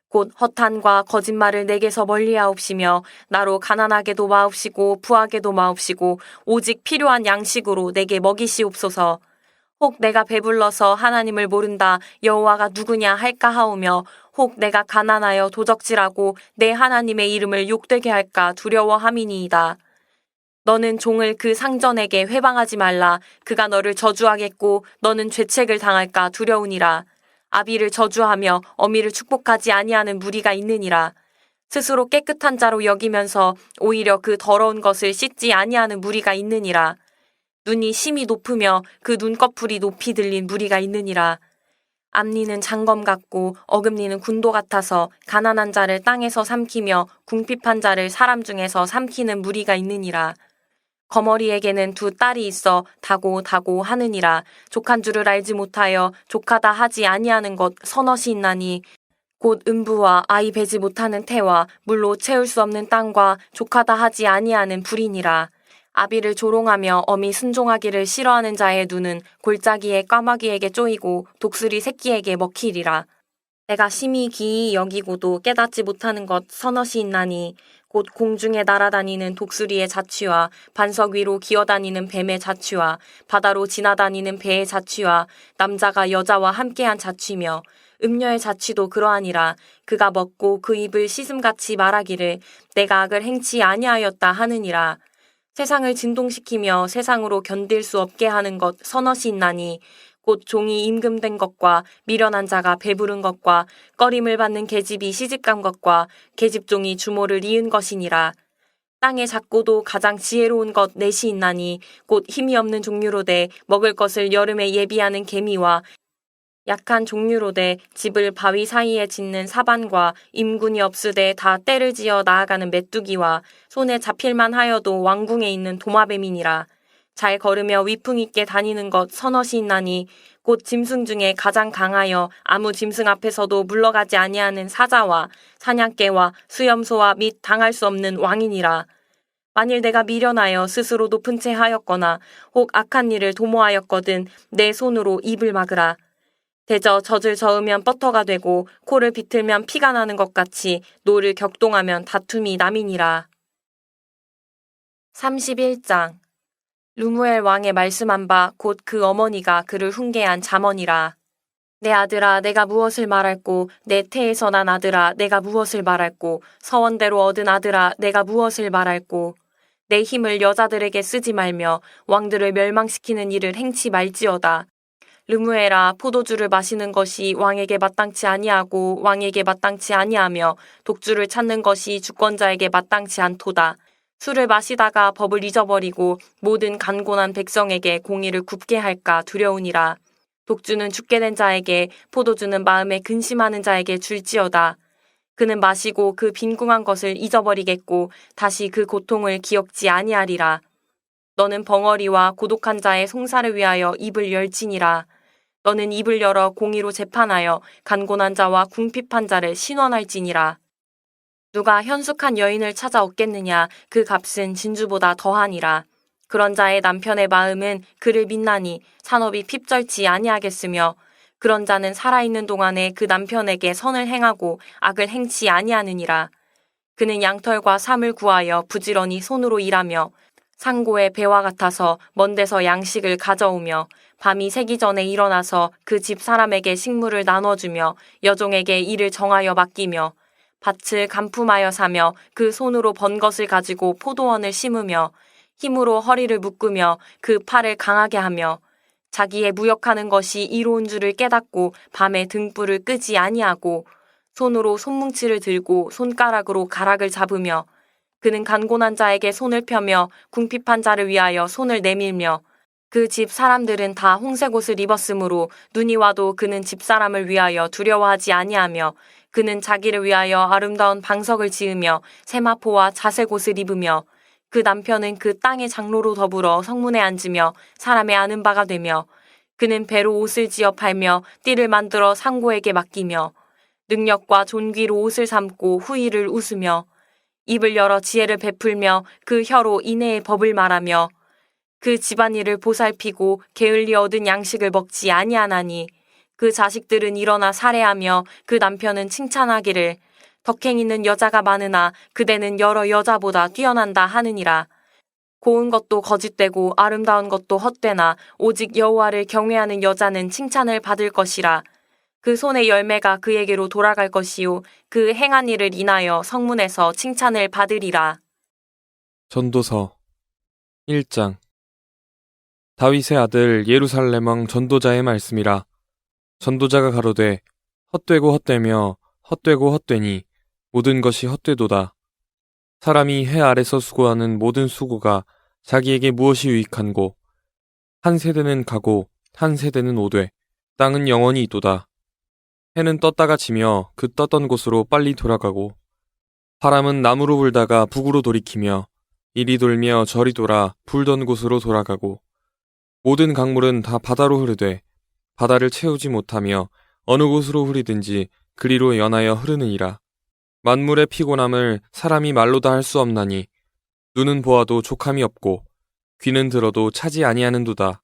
곧 허탄과 거짓말을 내게서 멀리하옵시며 나로 가난하게도 마옵시고 부하게도 마옵시고 오직 필요한 양식으로 내게 먹이시옵소서. 혹 내가 배불러서 하나님을 모른다 여호와가 누구냐 할까 하오며 혹 내가 가난하여 도적질하고 내 하나님의 이름을 욕되게 할까 두려워함이니이다. 너는 종을 그 상전에게 회방하지 말라. 그가 너를 저주하겠고 너는 죄책을 당할까 두려우니라. 아비를 저주하며 어미를 축복하지 아니하는 무리가 있느니라. 스스로 깨끗한 자로 여기면서 오히려 그 더러운 것을 씻지 아니하는 무리가 있느니라. 눈이 심히 높으며 그 눈꺼풀이 높이 들린 무리가 있느니라. 앞니는 장검 같고 어금니는 군도 같아서 가난한 자를 땅에서 삼키며 궁핍한 자를 사람 중에서 삼키는 무리가 있느니라. 거머리에게는 2 딸이 있어 다고 하느니라. 족한 줄을 알지 못하여 족하다 하지 아니하는 것 서넛이 있나니 곧 음부와 아이 베지 못하는 태와 물로 채울 수 없는 땅과 족하다 하지 아니하는 불이니라. 아비를 조롱하며 어미 순종하기를 싫어하는 자의 눈은 골짜기의 까마귀에게 쪼이고 독수리 새끼에게 먹히리라. 내가 심히 기이 여기고도 깨닫지 못하는 것 서너시 있나니 곧 공중에 날아다니는 독수리의 자취와 반석 위로 기어다니는 뱀의 자취와 바다로 지나다니는 배의 자취와 남자가 여자와 함께한 자취며 음녀의 자취도 그러하니라. 그가 먹고 그 입을 씻음같이 말하기를 내가 악을 행치 아니하였다 하느니라. 세상을 진동시키며 세상으로 견딜 수 없게 하는 것 서너시 있나니 곧 종이 임금된 것과 미련한 자가 배부른 것과 꺼림을 받는 계집이 시집간 것과 계집종이 주모를 이은 것이니라. 땅에 작고도 가장 지혜로운 것 넷이 있나니 곧 힘이 없는 종류로되 먹을 것을 여름에 예비하는 개미와 약한 종류로되 집을 바위 사이에 짓는 사반과 임군이 없으되 다 때를 지어 나아가는 메뚜기와 손에 잡힐만 하여도 왕궁에 있는 도마뱀이니라. 잘 걸으며 위풍 있게 다니는 것 서너시 있나니 곧 짐승 중에 가장 강하여 아무 짐승 앞에서도 물러가지 아니하는 사자와 사냥개와 수염소와 및 당할 수 없는 왕이니라. 만일 내가 미련하여 스스로 높은 채 하였거나 혹 악한 일을 도모하였거든 내 손으로 입을 막으라. 대저 젖을 저으면 버터가 되고 코를 비틀면 피가 나는 것 같이 노를 격동하면 다툼이 남이니라. 31장 루무엘 왕의 말씀한 바 곧 그 어머니가 그를 훈계한 잠언이라. 내 아들아 내가 무엇을 말할꼬 내 태에서 난 아들아 내가 무엇을 말할꼬 서원대로 얻은 아들아 내가 무엇을 말할꼬 내 힘을 여자들에게 쓰지 말며 왕들을 멸망시키는 일을 행치 말지어다. 르무엘아 포도주를 마시는 것이 왕에게 마땅치 아니하고 왕에게 마땅치 아니하며 독주를 찾는 것이 주권자에게 마땅치 않도다. 술을 마시다가 법을 잊어버리고 모든 간곤한 백성에게 공의를 굽게 할까 두려우니라. 독주는 죽게 된 자에게 포도주는 마음에 근심하는 자에게 줄지어다. 그는 마시고 그 빈궁한 것을 잊어버리겠고 다시 그 고통을 기억지 아니하리라. 너는 벙어리와 고독한 자의 송사를 위하여 입을 열지니라. 너는 입을 열어 공의로 재판하여 간곤한 자와 궁핍한 자를 신원할지니라. 누가 현숙한 여인을 찾아 얻겠느냐 그 값은 진주보다 더하니라. 그런 자의 남편의 마음은 그를 믿나니 산업이 핍절치 아니하겠으며 그런 자는 살아있는 동안에 그 남편에게 선을 행하고 악을 행치 아니하느니라. 그는 양털과 삼을 구하여 부지런히 손으로 일하며 상고의 배와 같아서 먼 데서 양식을 가져오며 밤이 새기 전에 일어나서 그 집 사람에게 식물을 나눠주며 여종에게 일을 정하여 맡기며 밭을 간품하여 사며 그 손으로 번 것을 가지고 포도원을 심으며 힘으로 허리를 묶으며 그 팔을 강하게 하며 자기의 무역하는 것이 이로운 줄을 깨닫고 밤에 등불을 끄지 아니하고 손으로 손뭉치를 들고 손가락으로 가락을 잡으며 그는 간곤한 자에게 손을 펴며 궁핍한 자를 위하여 손을 내밀며 그 집 사람들은 다 홍색 옷을 입었으므로 눈이 와도 그는 집사람을 위하여 두려워하지 아니하며 그는 자기를 위하여 아름다운 방석을 지으며 세마포와 자색 옷을 입으며 그 남편은 그 땅의 장로로 더불어 성문에 앉으며 사람의 아는 바가 되며 그는 배로 옷을 지어 팔며 띠를 만들어 상고에게 맡기며 능력과 존귀로 옷을 삼고 후일을 웃으며 입을 열어 지혜를 베풀며 그 혀로 인애의 법을 말하며 그 집안일을 보살피고 게을리 얻은 양식을 먹지 아니하나니 그 자식들은 일어나 살해하며 그 남편은 칭찬하기를 덕행 있는 여자가 많으나 그대는 여러 여자보다 뛰어난다 하느니라. 고운 것도 거짓되고 아름다운 것도 헛되나 오직 여호와를 경외하는 여자는 칭찬을 받을 것이라. 그 손의 열매가 그에게로 돌아갈 것이요 그 행한 일을 인하여 성문에서 칭찬을 받으리라. 전도서 1장 다윗의 아들 예루살렘 왕 전도자의 말씀이라. 전도자가 가로되 헛되고 헛되며 헛되고 헛되니 모든 것이 헛되도다. 사람이 해 아래서 수고하는 모든 수고가 자기에게 무엇이 유익한고 한 세대는 가고 한 세대는 오되 땅은 영원히 있도다. 해는 떴다가 지며 그 떴던 곳으로 빨리 돌아가고 바람은 남으로 불다가 북으로 돌이키며 이리 돌며 저리 돌아 불던 곳으로 돌아가고 모든 강물은 다 바다로 흐르되 바다를 채우지 못하며 어느 곳으로 흐리든지 그리로 연하여 흐르느니라. 만물의 피곤함을 사람이 말로 다 할 수 없나니 눈은 보아도 족함이 없고 귀는 들어도 차지 아니하는도다.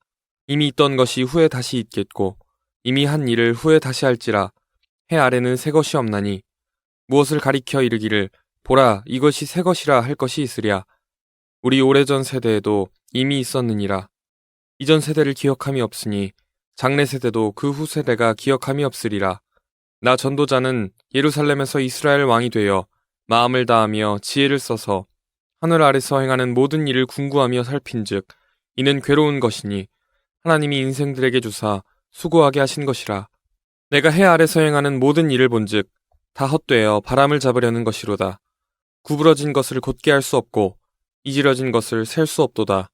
이미 있던 것이 후에 다시 있겠고 이미 한 일을 후에 다시 할지라. 해 아래는 새 것이 없나니 무엇을 가리켜 이르기를 보라 이것이 새 것이라 할 것이 있으랴. 우리 오래전 세대에도 이미 있었느니라. 이전 세대를 기억함이 없으니 장래 세대도 그 후 세대가 기억함이 없으리라. 나 전도자는 예루살렘에서 이스라엘 왕이 되어 마음을 다하며 지혜를 써서 하늘 아래서 행하는 모든 일을 궁구하며 살핀즉 이는 괴로운 것이니 하나님이 인생들에게 주사 수고하게 하신 것이라. 내가 해 아래서 행하는 모든 일을 본즉 다 헛되어 바람을 잡으려는 것이로다. 구부러진 것을 곧게 할 수 없고 이지러진 것을 셀 수 없도다.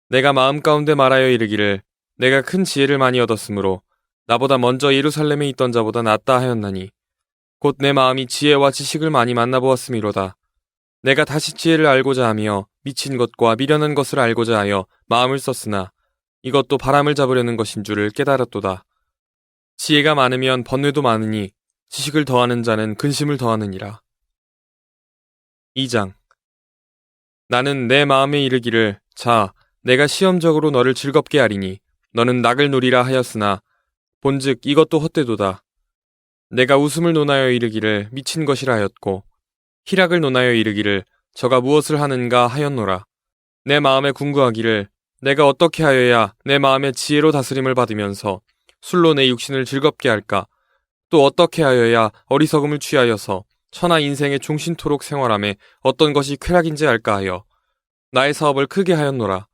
내가 마음 가운데 말하여 이르기를 내가 큰 지혜를 많이 얻었으므로 나보다 먼저 예루살렘에 있던 자보다 낫다 하였나니 곧 내 마음이 지혜와 지식을 많이 만나보았음이로다. 내가 다시 지혜를 알고자 하며 미친 것과 미련한 것을 알고자 하여 마음을 썼으나 이것도 바람을 잡으려는 것인 줄을 깨달았도다. 지혜가 많으면 번뇌도 많으니 지식을 더하는 자는 근심을 더하느니라. 2장. 나는 내 마음에 이르기를 자 내가 시험적으로 너를 즐겁게 하리니 너는 낙을 누리라 하였으나 본즉 이것도 헛되도다. 내가 웃음을 논하여 이르기를 미친 것이라 하였고 희락을 논하여 이르기를 저가 무엇을 하는가 하였노라. 내 마음에 궁구하기를 내가 어떻게 하여야 내 마음의 지혜로 다스림을 받으면서 술로 내 육신을 즐겁게 할까? 또 어떻게 하여야 어리석음을 취하여서 천하 인생의 종신토록 생활함에 어떤 것이 쾌락인지 알까 하여 나의 사업을 크게 하였노라.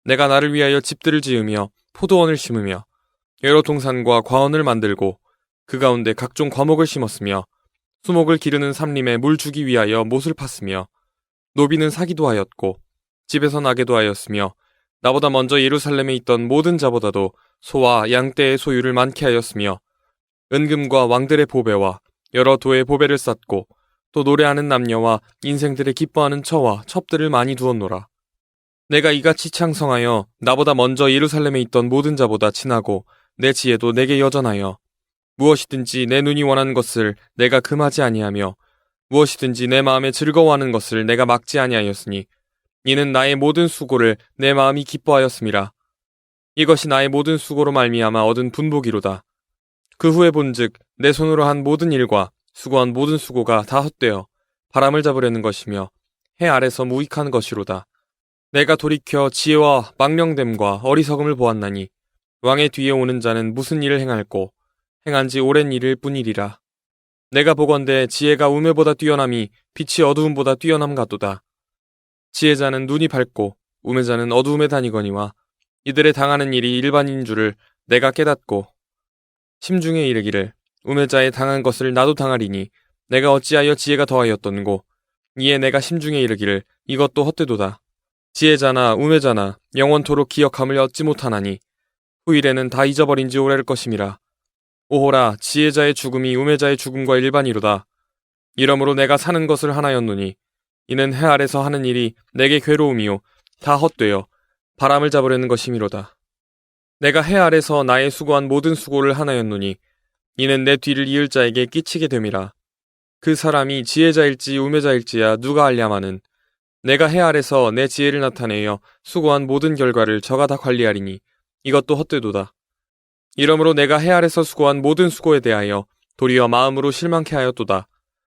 내가 나를 위하여 집들을 지으며 포도원을 심으며 여러 동산과 과원을 만들고 그 가운데 각종 과목을 심었으며 수목을 기르는 삼림에 물 주기 위하여 못을 팠으며 노비는 사기도 하였고 집에서 나게도 하였으며 나보다 먼저 예루살렘에 있던 모든 자보다도 소와 양떼의 소유를 많게 하였으며 은금과 왕들의 보배와 여러 도의 보배를 쌓고 또 노래하는 남녀와 인생들의 기뻐하는 처와 첩들을 많이 두었노라. 내가 이같이 창성하여 나보다 먼저 예루살렘에 있던 모든 자보다 친하고 내 지혜도 내게 여전하여 무엇이든지 내 눈이 원하는 것을 내가 금하지 아니하며 무엇이든지 내 마음에 즐거워하는 것을 내가 막지 아니하였으니 이는 나의 모든 수고를 내 마음이 기뻐하였음이라. 이것이 나의 모든 수고로 말미암아 얻은 분복이로다. 그 후에 본즉 내 손으로 한 모든 일과 수고한 모든 수고가 다 헛되어 바람을 잡으려는 것이며 해 아래서 무익한 것이로다. 내가 돌이켜 지혜와 망령됨과 어리석음을 보았나니 왕의 뒤에 오는 자는 무슨 일을 행할꼬 행한 지 오랜 일일 뿐이리라. 내가 보건대 지혜가 우매보다 뛰어남이 빛이 어두움보다 뛰어남 같도다. 지혜자는 눈이 밝고 우매자는 어두움에 다니거니와 이들의 당하는 일이 일반인 줄을 내가 깨닫고 심중에 이르기를 우매자의 당한 것을 나도 당하리니 내가 어찌하여 지혜가 더하였던고. 이에 내가 심중에 이르기를 이것도 헛되도다. 지혜자나 우매자나 영원토록 기억함을 얻지 못하나니 후일에는 다 잊어버린 지 오래일 것임이라. 오호라 지혜자의 죽음이 우매자의 죽음과 일반이로다. 이러므로 내가 사는 것을 하나였노니 이는 해 아래서 하는 일이 내게 괴로움이요 다 헛되어 바람을 잡으려는 것이미로다. 내가 해 아래서 나의 수고한 모든 수고를 하나였노니 이는 내 뒤를 이을 자에게 끼치게 됨이라. 그 사람이 지혜자일지 우매자일지야 누가 알랴마는 내가 해 아래서 내 지혜를 나타내어 수고한 모든 결과를 저가 다 관리하리니 이것도 헛되도다. 이러므로 내가 해 아래서 수고한 모든 수고에 대하여 도리어 마음으로 실망케 하였도다.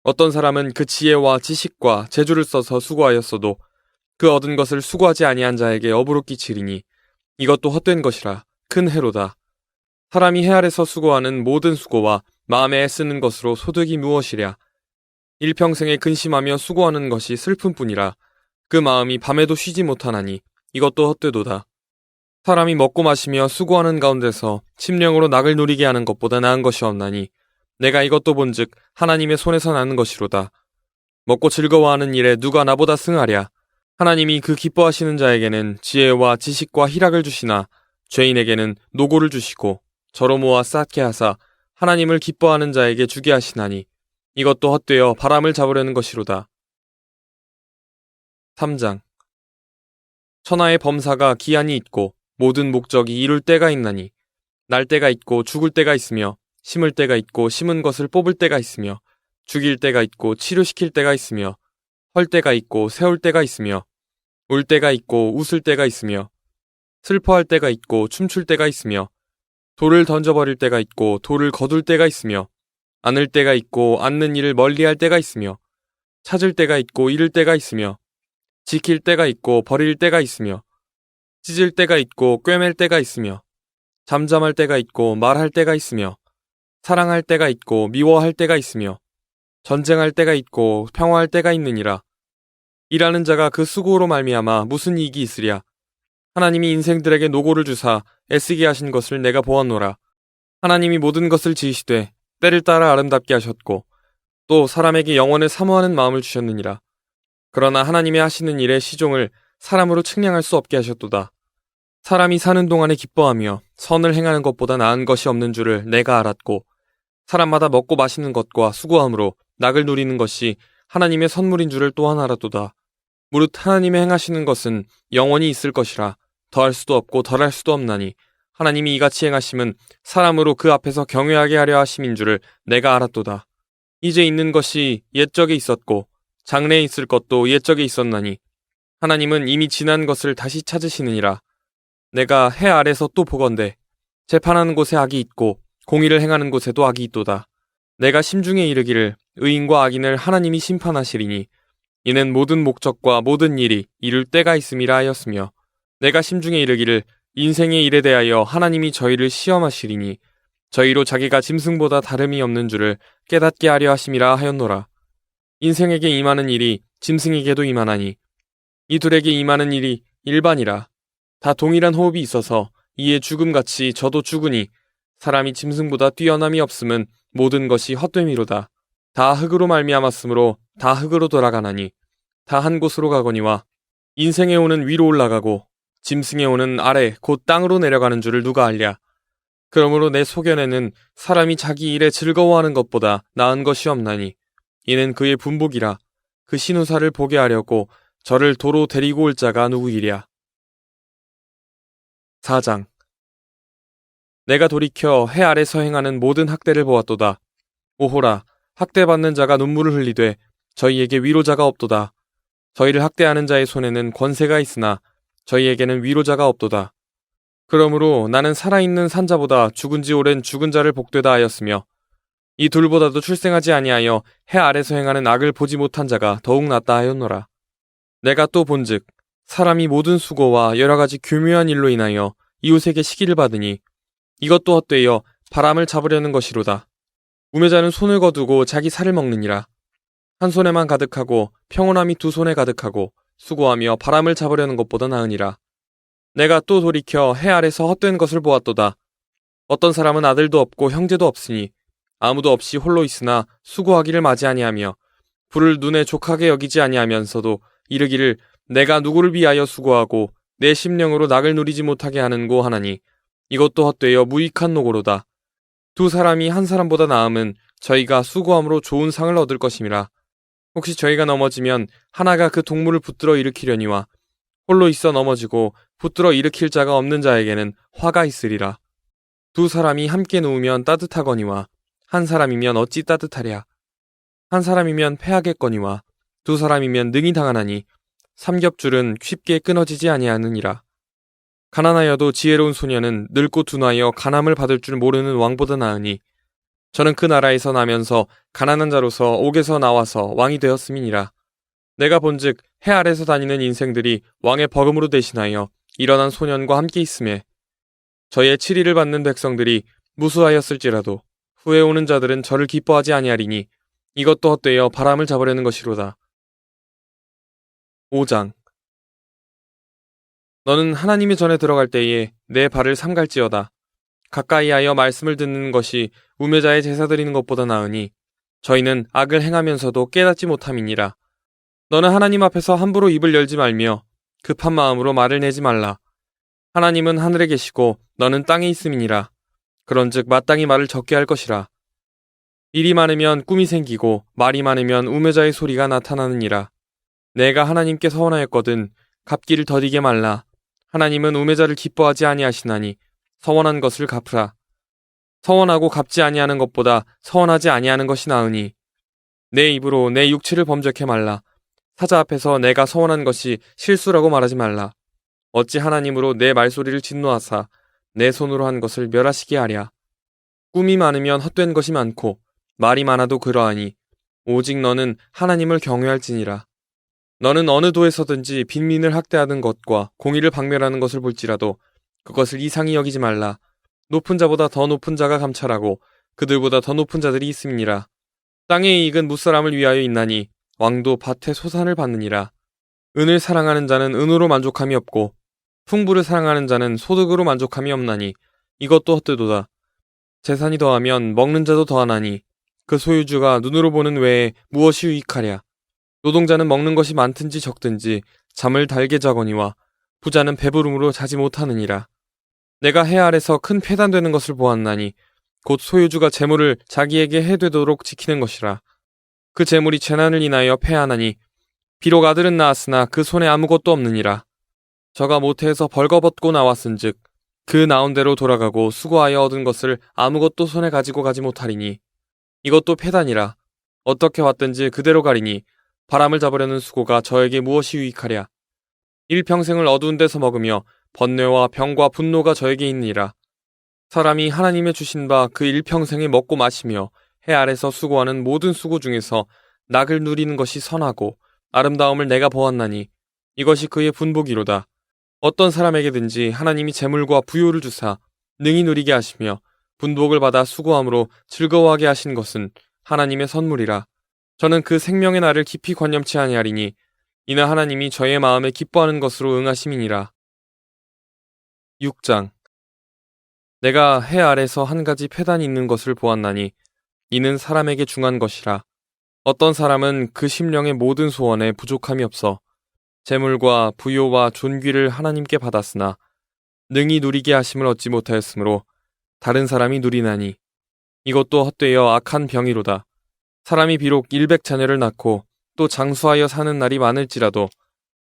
어떤 사람은 그 지혜와 지식과 재주를 써서 수고하였어도 그 얻은 것을 수고하지 아니한 자에게 업으로 끼치리니 이것도 헛된 것이라. 큰 해로다. 사람이 해 아래서 수고하는 모든 수고와 마음에 애쓰는 것으로 소득이 무엇이랴. 일평생에 근심하며 수고하는 것이 슬픔뿐이라. 그 마음이 밤에도 쉬지 못하나니 이것도 헛되도다. 사람이 먹고 마시며 수고하는 가운데서 심령으로 낙을 누리게 하는 것보다 나은 것이 없나니 내가 이것도 본즉 하나님의 손에서 나는 것이로다. 먹고 즐거워하는 일에 누가 나보다 승하랴. 하나님이 그 기뻐하시는 자에게는 지혜와 지식과 희락을 주시나 죄인에게는 노고를 주시고 저로 모아 쌓게 하사 하나님을 기뻐하는 자에게 주게 하시나니 이것도 헛되어 바람을 잡으려는 것이로다. 3장. 천하의 범사가 기한이 있고 모든 목적이 이룰 때가 있나니 날 때가 있고 죽을 때가 있으며 심을 때가 있고 심은 것을 뽑을 때가 있으며 죽일 때가 있고 치료시킬 때가 있으며 헐 때가 있고 세울 때가 있으며 울 때가 있고 웃을 때가 있으며 슬퍼할 때가 있고 춤출 때가 있으며 돌을 던져버릴 때가 있고 돌을 거둘 때가 있으며 않을 때가 있고 않는 일을 멀리할 때가 있으며 찾을 때가 있고 잃을 때가 있으며 지킬 때가 있고 버릴 때가 있으며 찢을 때가 있고 꿰맬 때가 있으며 잠잠할 때가 있고 말할 때가 있으며 사랑할 때가 있고 미워할 때가 있으며 전쟁할 때가 있고 평화할 때가 있느니라. 일하는 자가 그 수고로 말미암아 무슨 이익이 있으랴. 하나님이 인생들에게 노고를 주사 애쓰게 하신 것을 내가 보았노라. 하나님이 모든 것을 지으시되 때를 따라 아름답게 하셨고 또 사람에게 영원을 사모하는 마음을 주셨느니라. 그러나 하나님의 하시는 일의 시종을 사람으로 측량할 수 없게 하셨도다. 사람이 사는 동안에 기뻐하며 선을 행하는 것보다 나은 것이 없는 줄을 내가 알았고 사람마다 먹고 마시는 것과 수고함으로 낙을 누리는 것이 하나님의 선물인 줄을 또한 알았도다. 무릇 하나님의 행하시는 것은 영원히 있을 것이라 더할 수도 없고 덜할 수도 없나니 하나님이 이같이 행하심은 사람으로 그 앞에서 경외하게 하려 하심인 줄을 내가 알았도다. 이제 있는 것이 옛적에 있었고 장래에 있을 것도 옛적에 있었나니 하나님은 이미 지난 것을 다시 찾으시느니라. 내가 해 아래서 또 보건대 재판하는 곳에 악이 있고 공의를 행하는 곳에도 악이 있도다. 내가 심중에 이르기를 의인과 악인을 하나님이 심판하시리니 이는 모든 목적과 모든 일이 이룰 때가 있음이라 하였으며 내가 심중에 이르기를 인생의 일에 대하여 하나님이 저희를 시험하시리니 저희로 자기가 짐승보다 다름이 없는 줄을 깨닫게 하려 하심이라 하였노라. 인생에게 임하는 일이 짐승에게도 임하나니 이 둘에게 임하는 일이 일반이라. 다 동일한 호흡이 있어서 이에 죽음같이 저도 죽으니 사람이 짐승보다 뛰어남이 없음은 모든 것이 헛됨이로다. 다 흙으로 말미암았으므로 다 흙으로 돌아가나니 다 한 곳으로 가거니와 인생의 오는 위로 올라가고 짐승의 오는 아래 곧 땅으로 내려가는 줄을 누가 알랴. 그러므로 내 소견에는 사람이 자기 일에 즐거워하는 것보다 나은 것이 없나니 이는 그의 분복이라. 그 신우사를 보게 하려고 저를 도로 데리고 올 자가 누구이랴. 4장. 내가 돌이켜 해 아래서 행하는 모든 학대를 보았도다. 오호라, 학대받는 자가 눈물을 흘리되 저희에게 위로자가 없도다. 저희를 학대하는 자의 손에는 권세가 있으나 저희에게는 위로자가 없도다. 그러므로 나는 살아있는 산자보다 죽은 지 오랜 죽은 자를 복되다 하였으며 이 둘보다도 출생하지 아니하여 해 아래서 행하는 악을 보지 못한 자가 더욱 낫다 하였노라. 내가 또 본즉 사람이 모든 수고와 여러 가지 교묘한 일로 인하여 이웃에게 시기를 받으니 이것도 헛되어 바람을 잡으려는 것이로다. 우매자는 손을 거두고 자기 살을 먹느니라. 한 손에만 가득하고 평온함이 두 손에 가득하고 수고하며 바람을 잡으려는 것보다 나으니라. 내가 또 돌이켜 해 아래서 헛된 것을 보았도다. 어떤 사람은 아들도 없고 형제도 없으니 아무도 없이 홀로 있으나 수고하기를 맞이 아니하며 불을 눈에 족하게 여기지 아니하면서도 이르기를 내가 누구를 위하여 수고하고 내 심령으로 낙을 누리지 못하게 하는고 하나니 이것도 헛되어 무익한 노고로다. 두 사람이 한 사람보다 나음은 저희가 수고함으로 좋은 상을 얻을 것임이라. 혹시 저희가 넘어지면 하나가 그 동물을 붙들어 일으키려니와 홀로 있어 넘어지고 붙들어 일으킬 자가 없는 자에게는 화가 있으리라. 두 사람이 함께 누우면 따뜻하거니와 한 사람이면 어찌 따뜻하랴. 한 사람이면 패하겠거니와 두 사람이면 능히 당하나니 삼겹줄은 쉽게 끊어지지 아니하느니라. 가난하여도 지혜로운 소녀는 늙고 둔하여 간함을 받을 줄 모르는 왕보다 나으니 저는 그 나라에서 나면서 가난한 자로서 옥에서 나와서 왕이 되었음이니라. 내가 본즉 해 아래서 다니는 인생들이 왕의 버금으로 대신하여 일어난 소년과 함께 있음에 저의 치리를 받는 백성들이 무수하였을지라도 후에 오는 자들은 저를 기뻐하지 아니하리니 이것도 헛되어 바람을 잡으려는 것이로다. 5장. 너는 하나님의 전에 들어갈 때에 내 발을 삼갈지어다. 가까이하여 말씀을 듣는 것이 우매자의 제사 드리는 것보다 나으니 저희는 악을 행하면서도 깨닫지 못함이니라. 너는 하나님 앞에서 함부로 입을 열지 말며 급한 마음으로 말을 내지 말라. 하나님은 하늘에 계시고 너는 땅에 있음이니라. 그런즉 마땅히 말을 적게 할 것이라. 일이 많으면 꿈이 생기고 말이 많으면 우매자의 소리가 나타나느니라. 내가 하나님께 서원하였거든 갚기를 더디게 말라. 하나님은 우매자를 기뻐하지 아니하시나니 서원한 것을 갚으라. 서원하고 갚지 아니하는 것보다 서원하지 아니하는 것이 나으니 내 입으로 내 육체를 범죄케 말라. 사자 앞에서 내가 서원한 것이 실수라고 말하지 말라. 어찌 하나님으로 내 말소리를 진노하사 내 손으로 한 것을 멸하시게 하랴. 꿈이 많으면 헛된 것이 많고 말이 많아도 그러하니 오직 너는 하나님을 경외할지니라. 너는 어느 도에서든지 빈민을 학대하는 것과 공의를 박멸하는 것을 볼지라도 그것을 이상히 여기지 말라. 높은 자보다 더 높은 자가 감찰하고 그들보다 더 높은 자들이 있음이니라. 땅의 이익은 무사람을 위하여 있나니 왕도 밭의 소산을 받느니라. 은을 사랑하는 자는 은으로 만족함이 없고 풍부를 사랑하는 자는 소득으로 만족함이 없나니 이것도 헛되도다. 재산이 더하면 먹는 자도 더하나니 그 소유주가 눈으로 보는 외에 무엇이 유익하랴. 노동자는 먹는 것이 많든지 적든지 잠을 달게 자거니와 부자는 배부름으로 자지 못하느니라. 내가 해 아래서 큰 폐단되는 것을 보았나니 곧 소유주가 재물을 자기에게 해되도록 지키는 것이라. 그 재물이 재난을 인하여 패하나니 비록 아들은 낳았으나 그 손에 아무것도 없느니라. 저가 모태에서 벌거벗고 나왔은즉 그 나온 대로 돌아가고 수고하여 얻은 것을 아무것도 손에 가지고 가지 못하리니 이것도 패단이라. 어떻게 왔든지 그대로 가리니 바람을 잡으려는 수고가 저에게 무엇이 유익하랴. 일평생을 어두운 데서 먹으며 번뇌와 병과 분노가 저에게 있느니라. 사람이 하나님의 주신 바 그 일평생에 먹고 마시며 해 아래서 수고하는 모든 수고 중에서 낙을 누리는 것이 선하고 아름다움을 내가 보았나니 이것이 그의 분복이로다. 어떤 사람에게든지 하나님이 재물과 부요를 주사 능히 누리게 하시며 분복을 받아 수고함으로 즐거워하게 하신 것은 하나님의 선물이라. 저는 그 생명의 날을 깊이 관념치 아니하리니 이는 하나님이 저의 마음에 기뻐하는 것으로 응하심이니라. 6장. 내가 해 아래서 한 가지 패단이 있는 것을 보았나니 이는 사람에게 중한 것이라. 어떤 사람은 그 심령의 모든 소원에 부족함이 없어 재물과 부요와 존귀를 하나님께 받았으나 능히 누리게 하심을 얻지 못하였으므로 다른 사람이 누리나니 이것도 헛되어 악한 병이로다. 사람이 비록 100자녀를 낳고 또 장수하여 사는 날이 많을지라도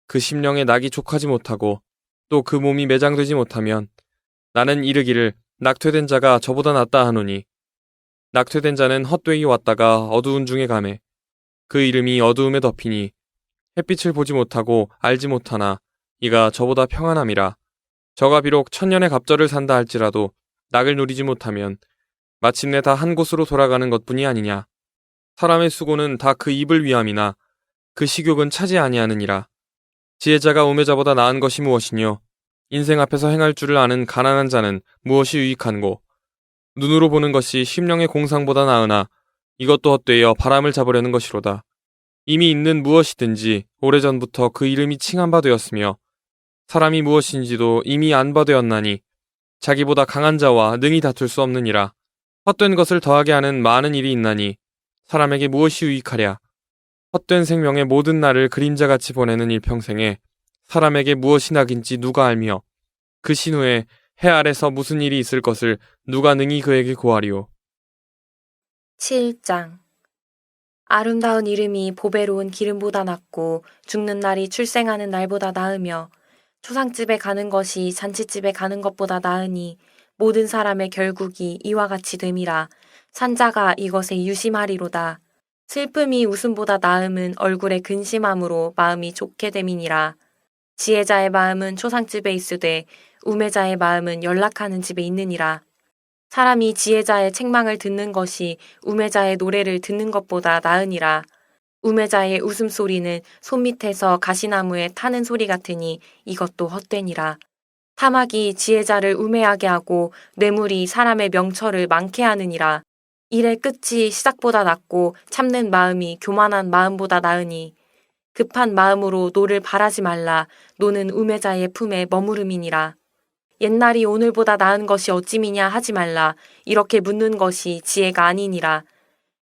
그 심령에 낙이 족하지 못하고 또 그 몸이 매장되지 못하면 나는 이르기를 낙퇴된 자가 저보다 낫다 하노니 낙퇴된 자는 헛되이 왔다가 어두운 중에 가매 그 이름이 어두움에 덮이니 햇빛을 보지 못하고 알지 못하나 이가 저보다 평안함이라. 저가 비록 1000년의 갑절을 산다 할지라도 낙을 누리지 못하면 마침내 다 한 곳으로 돌아가는 것뿐이 아니냐. 사람의 수고는 다 그 입을 위함이나 그 식욕은 차지 아니하느니라. 지혜자가 우매자보다 나은 것이 무엇이뇨. 인생 앞에서 행할 줄을 아는 가난한 자는 무엇이 유익한고. 눈으로 보는 것이 심령의 공상보다 나으나 이것도 헛되어 바람을 잡으려는 것이로다. 이미 있는 무엇이든지 오래전부터 그 이름이 칭한 바 되었으며 사람이 무엇인지도 이미 안 바 되었나니 자기보다 강한 자와 능히 다툴 수 없느니라. 헛된 것을 더하게 하는 많은 일이 있나니 사람에게 무엇이 유익하랴. 헛된 생명의 모든 날을 그림자같이 보내는 일평생에 사람에게 무엇이 낙인지 누가 알며 그 신후에 해 아래서 무슨 일이 있을 것을 누가 능히 그에게 고하리오. 7장. 아름다운 이름이 보배로운 기름보다 낫고 죽는 날이 출생하는 날보다 나으며 초상집에 가는 것이 잔치집에 가는 것보다 나으니 모든 사람의 결국이 이와 같이 됨이라. 산자가 이것에 유심하리로다. 슬픔이 웃음보다 나음은 얼굴에 근심함으로 마음이 좋게 됨이니라. 지혜자의 마음은 초상집에 있으되 우매자의 마음은 연락하는 집에 있느니라. 사람이 지혜자의 책망을 듣는 것이 우매자의 노래를 듣는 것보다 나으니라. 우매자의 웃음소리는 손밑에서 가시나무에 타는 소리 같으니 이것도 헛되니라. 탐악이 지혜자를 우매하게 하고 뇌물이 사람의 명철을 많게 하느니라. 일의 끝이 시작보다 낫고 참는 마음이 교만한 마음보다 나으니 급한 마음으로 노를 바라지 말라. 노는 우매자의 품에 머무름이니라. 옛날이 오늘보다 나은 것이 어찌미냐 하지 말라. 이렇게 묻는 것이 지혜가 아니니라.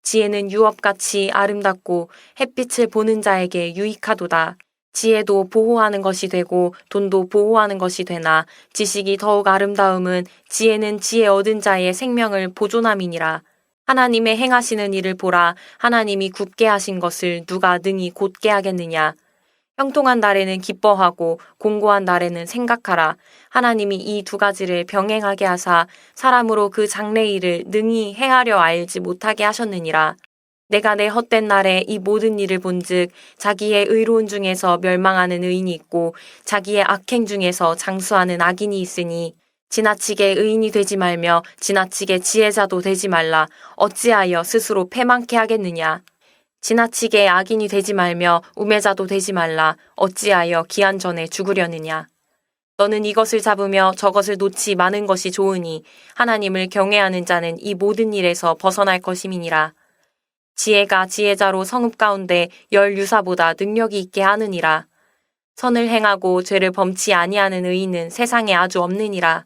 지혜는 유업같이 아름답고 햇빛을 보는 자에게 유익하도다. 지혜도 보호하는 것이 되고 돈도 보호하는 것이 되나 지식이 더욱 아름다움은 지혜는 지혜 얻은 자의 생명을 보존함이니라. 하나님의 행하시는 일을 보라. 하나님이 굽게 하신 것을 누가 능히 곧게 하겠느냐. 형통한 날에는 기뻐하고 공고한 날에는 생각하라. 하나님이 이 두 가지를 병행하게 하사 사람으로 그 장래일을 능히 행하려 알지 못하게 하셨느니라. 내가 내 헛된 날에 이 모든 일을 본즉 자기의 의로운 중에서 멸망하는 의인이 있고 자기의 악행 중에서 장수하는 악인이 있으니 지나치게 의인이 되지 말며 지나치게 지혜자도 되지 말라. 어찌하여 스스로 패망케 하겠느냐. 지나치게 악인이 되지 말며 우매자도 되지 말라. 어찌하여 기한 전에 죽으려느냐. 너는 이것을 잡으며 저것을 놓지 마는 것이 좋으니 하나님을 경외하는 자는 이 모든 일에서 벗어날 것임이니라. 지혜가 지혜자로 성읍 가운데 열 유사보다 능력이 있게 하느니라. 선을 행하고 죄를 범치 아니하는 의인은 세상에 아주 없느니라.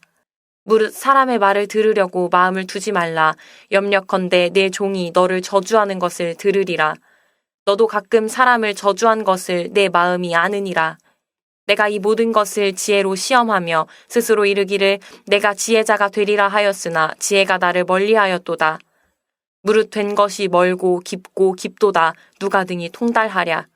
무릇 사람의 말을 들으려고 마음을 두지 말라. 염려컨대 내 종이 너를 저주하는 것을 들으리라. 너도 가끔 사람을 저주한 것을 내 마음이 아느니라. 내가 이 모든 것을 지혜로 시험하며 스스로 이르기를 내가 지혜자가 되리라 하였으나 지혜가 나를 멀리하였도다. 무릇 된 것이 멀고 깊고 깊도다. 누가 등이 통달하랴.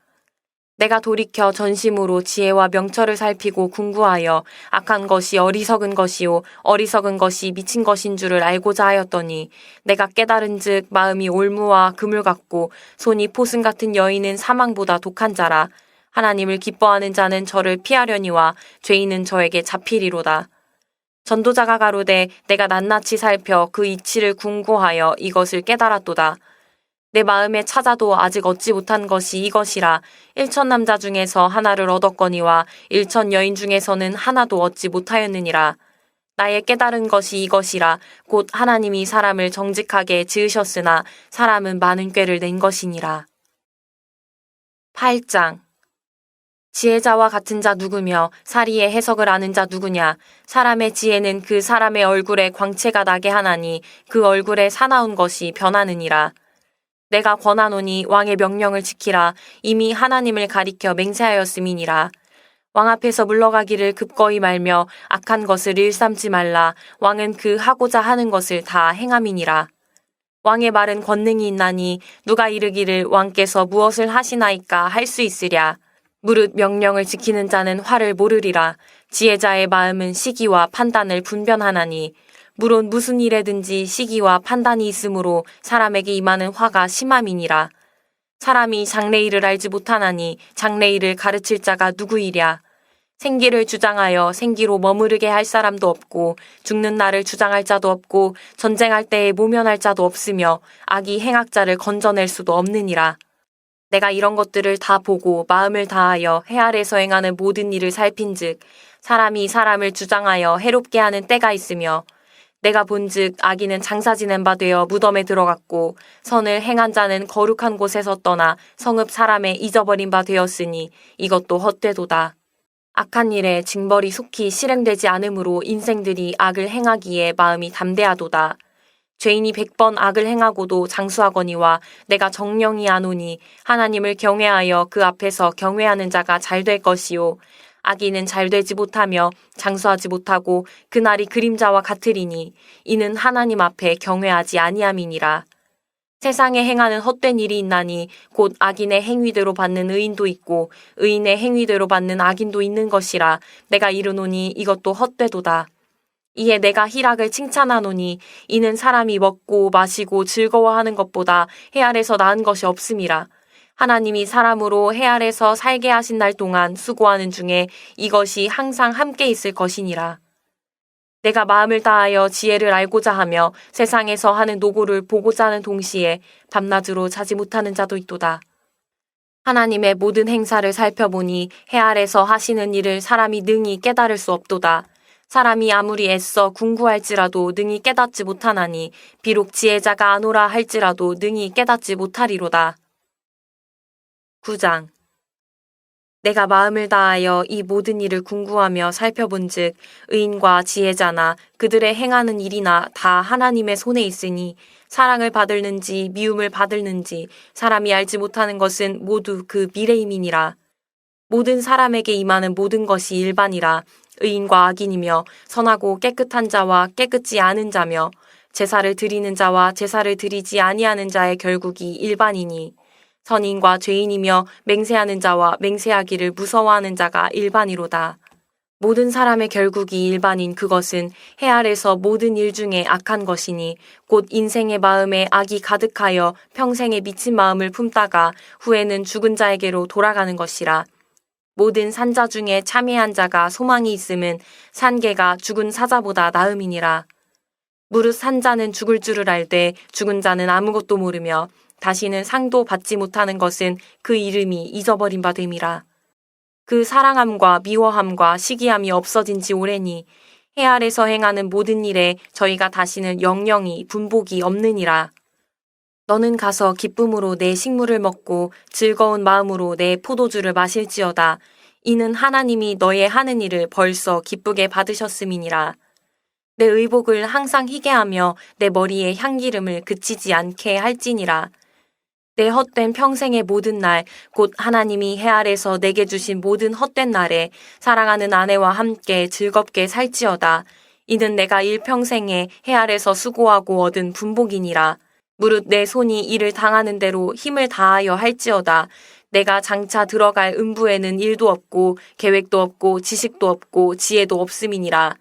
내가 돌이켜 전심으로 지혜와 명철을 살피고 궁구하여 악한 것이 어리석은 것이요 어리석은 것이 미친 것인 줄을 알고자 하였더니 내가 깨달은즉 마음이 올무와 그물 같고 손이 포승 같은 여인은 사망보다 독한 자라. 하나님을 기뻐하는 자는 저를 피하려니와 죄인은 저에게 잡히리로다. 전도자가 가로되 내가 낱낱이 살펴 그 이치를 궁구하여 이것을 깨달았도다. 내 마음에 찾아도 아직 얻지 못한 것이 이것이라. 1천 남자 중에서 하나를 얻었거니와 1천 여인 중에서는 하나도 얻지 못하였느니라. 나의 깨달은 것이 이것이라. 곧 하나님이 사람을 정직하게 지으셨으나 사람은 많은 꾀를 낸 것이니라. 8장. 지혜자와 같은 자 누구며 사리의 해석을 아는 자 누구냐. 사람의 지혜는 그 사람의 얼굴에 광채가 나게 하나니 그 얼굴에 사나운 것이 변하느니라. 내가 권하노니 왕의 명령을 지키라. 이미 하나님을 가리켜 맹세하였음이니라. 왕 앞에서 물러가기를 급거이 말며 악한 것을 일삼지 말라. 왕은 그 하고자 하는 것을 다 행함이니라. 왕의 말은 권능이 있나니 누가 이르기를 왕께서 무엇을 하시나이까 할 수 있으랴. 무릇 명령을 지키는 자는 화를 모르리라. 지혜자의 마음은 시기와 판단을 분별하나니 물론 무슨 일에든지 시기와 판단이 있으므로 사람에게 임하는 화가 심함이니라. 사람이 장래일을 알지 못하나니 장래일을 가르칠 자가 누구이랴. 생기를 주장하여 생기로 머무르게 할 사람도 없고 죽는 날을 주장할 자도 없고 전쟁할 때에 모면할 자도 없으며 악이 행악자를 건져낼 수도 없느니라. 내가 이런 것들을 다 보고 마음을 다하여 해 아래서 행하는 모든 일을 살핀즉 사람이 사람을 주장하여 해롭게 하는 때가 있으며 내가 본즉 악인은 장사 지낸 바 되어 무덤에 들어갔고 선을 행한 자는 거룩한 곳에서 떠나 성읍 사람에 잊어버린 바 되었으니 이것도 헛되도다. 악한 일에 징벌이 속히 실행되지 않으므로 인생들이 악을 행하기에 마음이 담대하도다. 죄인이 100번 악을 행하고도 장수하거니와 내가 정령이 아노니 하나님을 경외하여 그 앞에서 경외하는 자가 잘 될 것이요 악인은 잘 되지 못하며 장수하지 못하고 그날이 그림자와 같으리니 이는 하나님 앞에 경외하지 아니함이니라. 세상에 행하는 헛된 일이 있나니 곧 악인의 행위대로 받는 의인도 있고 의인의 행위대로 받는 악인도 있는 것이라. 내가 이르노니 이것도 헛되도다. 이에 내가 희락을 칭찬하노니 이는 사람이 먹고 마시고 즐거워하는 것보다 해 아래서 나은 것이 없음이라. 하나님이 사람으로 해 아래서 살게 하신 날 동안 수고하는 중에 이것이 항상 함께 있을 것이니라. 내가 마음을 다하여 지혜를 알고자 하며 세상에서 하는 노고를 보고자 하는 동시에 밤낮으로 자지 못하는 자도 있도다. 하나님의 모든 행사를 살펴보니 해 아래서 하시는 일을 사람이 능히 깨달을 수 없도다. 사람이 아무리 애써 궁구할지라도 능히 깨닫지 못하나니 비록 지혜자가 아노라 할지라도 능히 깨닫지 못하리로다. 9장. 내가 마음을 다하여 이 모든 일을 궁구하며 살펴본즉 의인과 지혜자나 그들의 행하는 일이나 다 하나님의 손에 있으니 사랑을 받을는지 미움을 받을는지 사람이 알지 못하는 것은 모두 그 미래임이니라. 모든 사람에게 임하는 모든 것이 일반이라. 의인과 악인이며 선하고 깨끗한 자와 깨끗지 않은 자며 제사를 드리는 자와 제사를 드리지 아니하는 자의 결국이 일반이니 선인과 죄인이며 맹세하는 자와 맹세하기를 무서워하는 자가 일반이로다. 모든 사람의 결국이 일반인 그것은 해 아래서 모든 일 중에 악한 것이니 곧 인생의 마음에 악이 가득하여 평생에 미친 마음을 품다가 후에는 죽은 자에게로 돌아가는 것이라. 모든 산자 중에 참회한 자가 소망이 있음은 산개가 죽은 사자보다 나음이니라. 무릇 산자는 죽을 줄을 알되 죽은 자는 아무것도 모르며 다시는 상도 받지 못하는 것은 그 이름이 잊어버린 바 됨이라. 그 사랑함과 미워함과 시기함이 없어진 지 오래니 해 아래서 행하는 모든 일에 저희가 다시는 영영이 분복이 없느니라. 너는 가서 기쁨으로 내 식물을 먹고 즐거운 마음으로 내 포도주를 마실지어다. 이는 하나님이 너의 하는 일을 벌써 기쁘게 받으셨음이니라. 내 의복을 항상 희게 하며 내 머리에 향기름을 그치지 않게 할지니라. 내 헛된 평생의 모든 날, 곧 하나님이 해 아래서 내게 주신 모든 헛된 날에 사랑하는 아내와 함께 즐겁게 살지어다. 이는 내가 일평생에 해 아래서 수고하고 얻은 분복이니라. 무릇 내 손이 이를 당하는 대로 힘을 다하여 할지어다. 내가 장차 들어갈 음부에는 일도 없고 계획도 없고 지식도 없고 지혜도 없음이니라.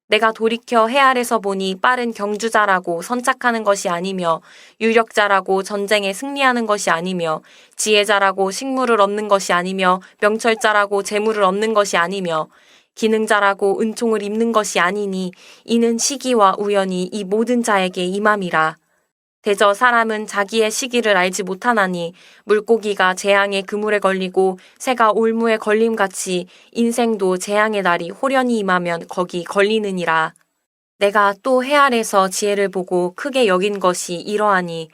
내가 돌이켜 해 아래서 보니 빠른 경주자라고 선착하는 것이 아니며 유력자라고 전쟁에 승리하는 것이 아니며 지혜자라고 식물을 얻는 것이 아니며 명철자라고 재물을 얻는 것이 아니며 기능자라고 은총을 입는 것이 아니니 이는 시기와 우연이 이 모든 자에게 임함이라. 대저 사람은 자기의 시기를 알지 못하나니 물고기가 재앙의 그물에 걸리고 새가 올무에 걸림같이 인생도 재앙의 날이 호련히 임하면 거기 걸리느니라. 내가 또 해 아래서 지혜를 보고 크게 여긴 것이 이러하니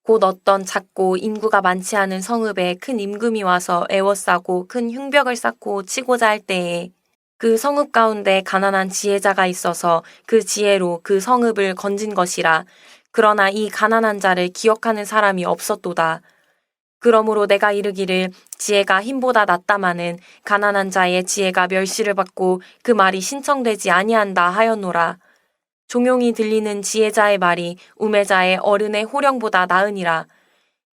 곧 어떤 작고 인구가 많지 않은 성읍에 큰 임금이 와서 애워싸고 큰 흉벽을 쌓고 치고자 할 때에 그 성읍 가운데 가난한 지혜자가 있어서 그 지혜로 그 성읍을 건진 것이라. 그러나 이 가난한 자를 기억하는 사람이 없었도다. 그러므로 내가 이르기를 지혜가 힘보다 낫다마는 가난한 자의 지혜가 멸시를 받고 그 말이 신청되지 아니한다 하였노라. 종용이 들리는 지혜자의 말이 우매자의 어른의 호령보다 나으니라.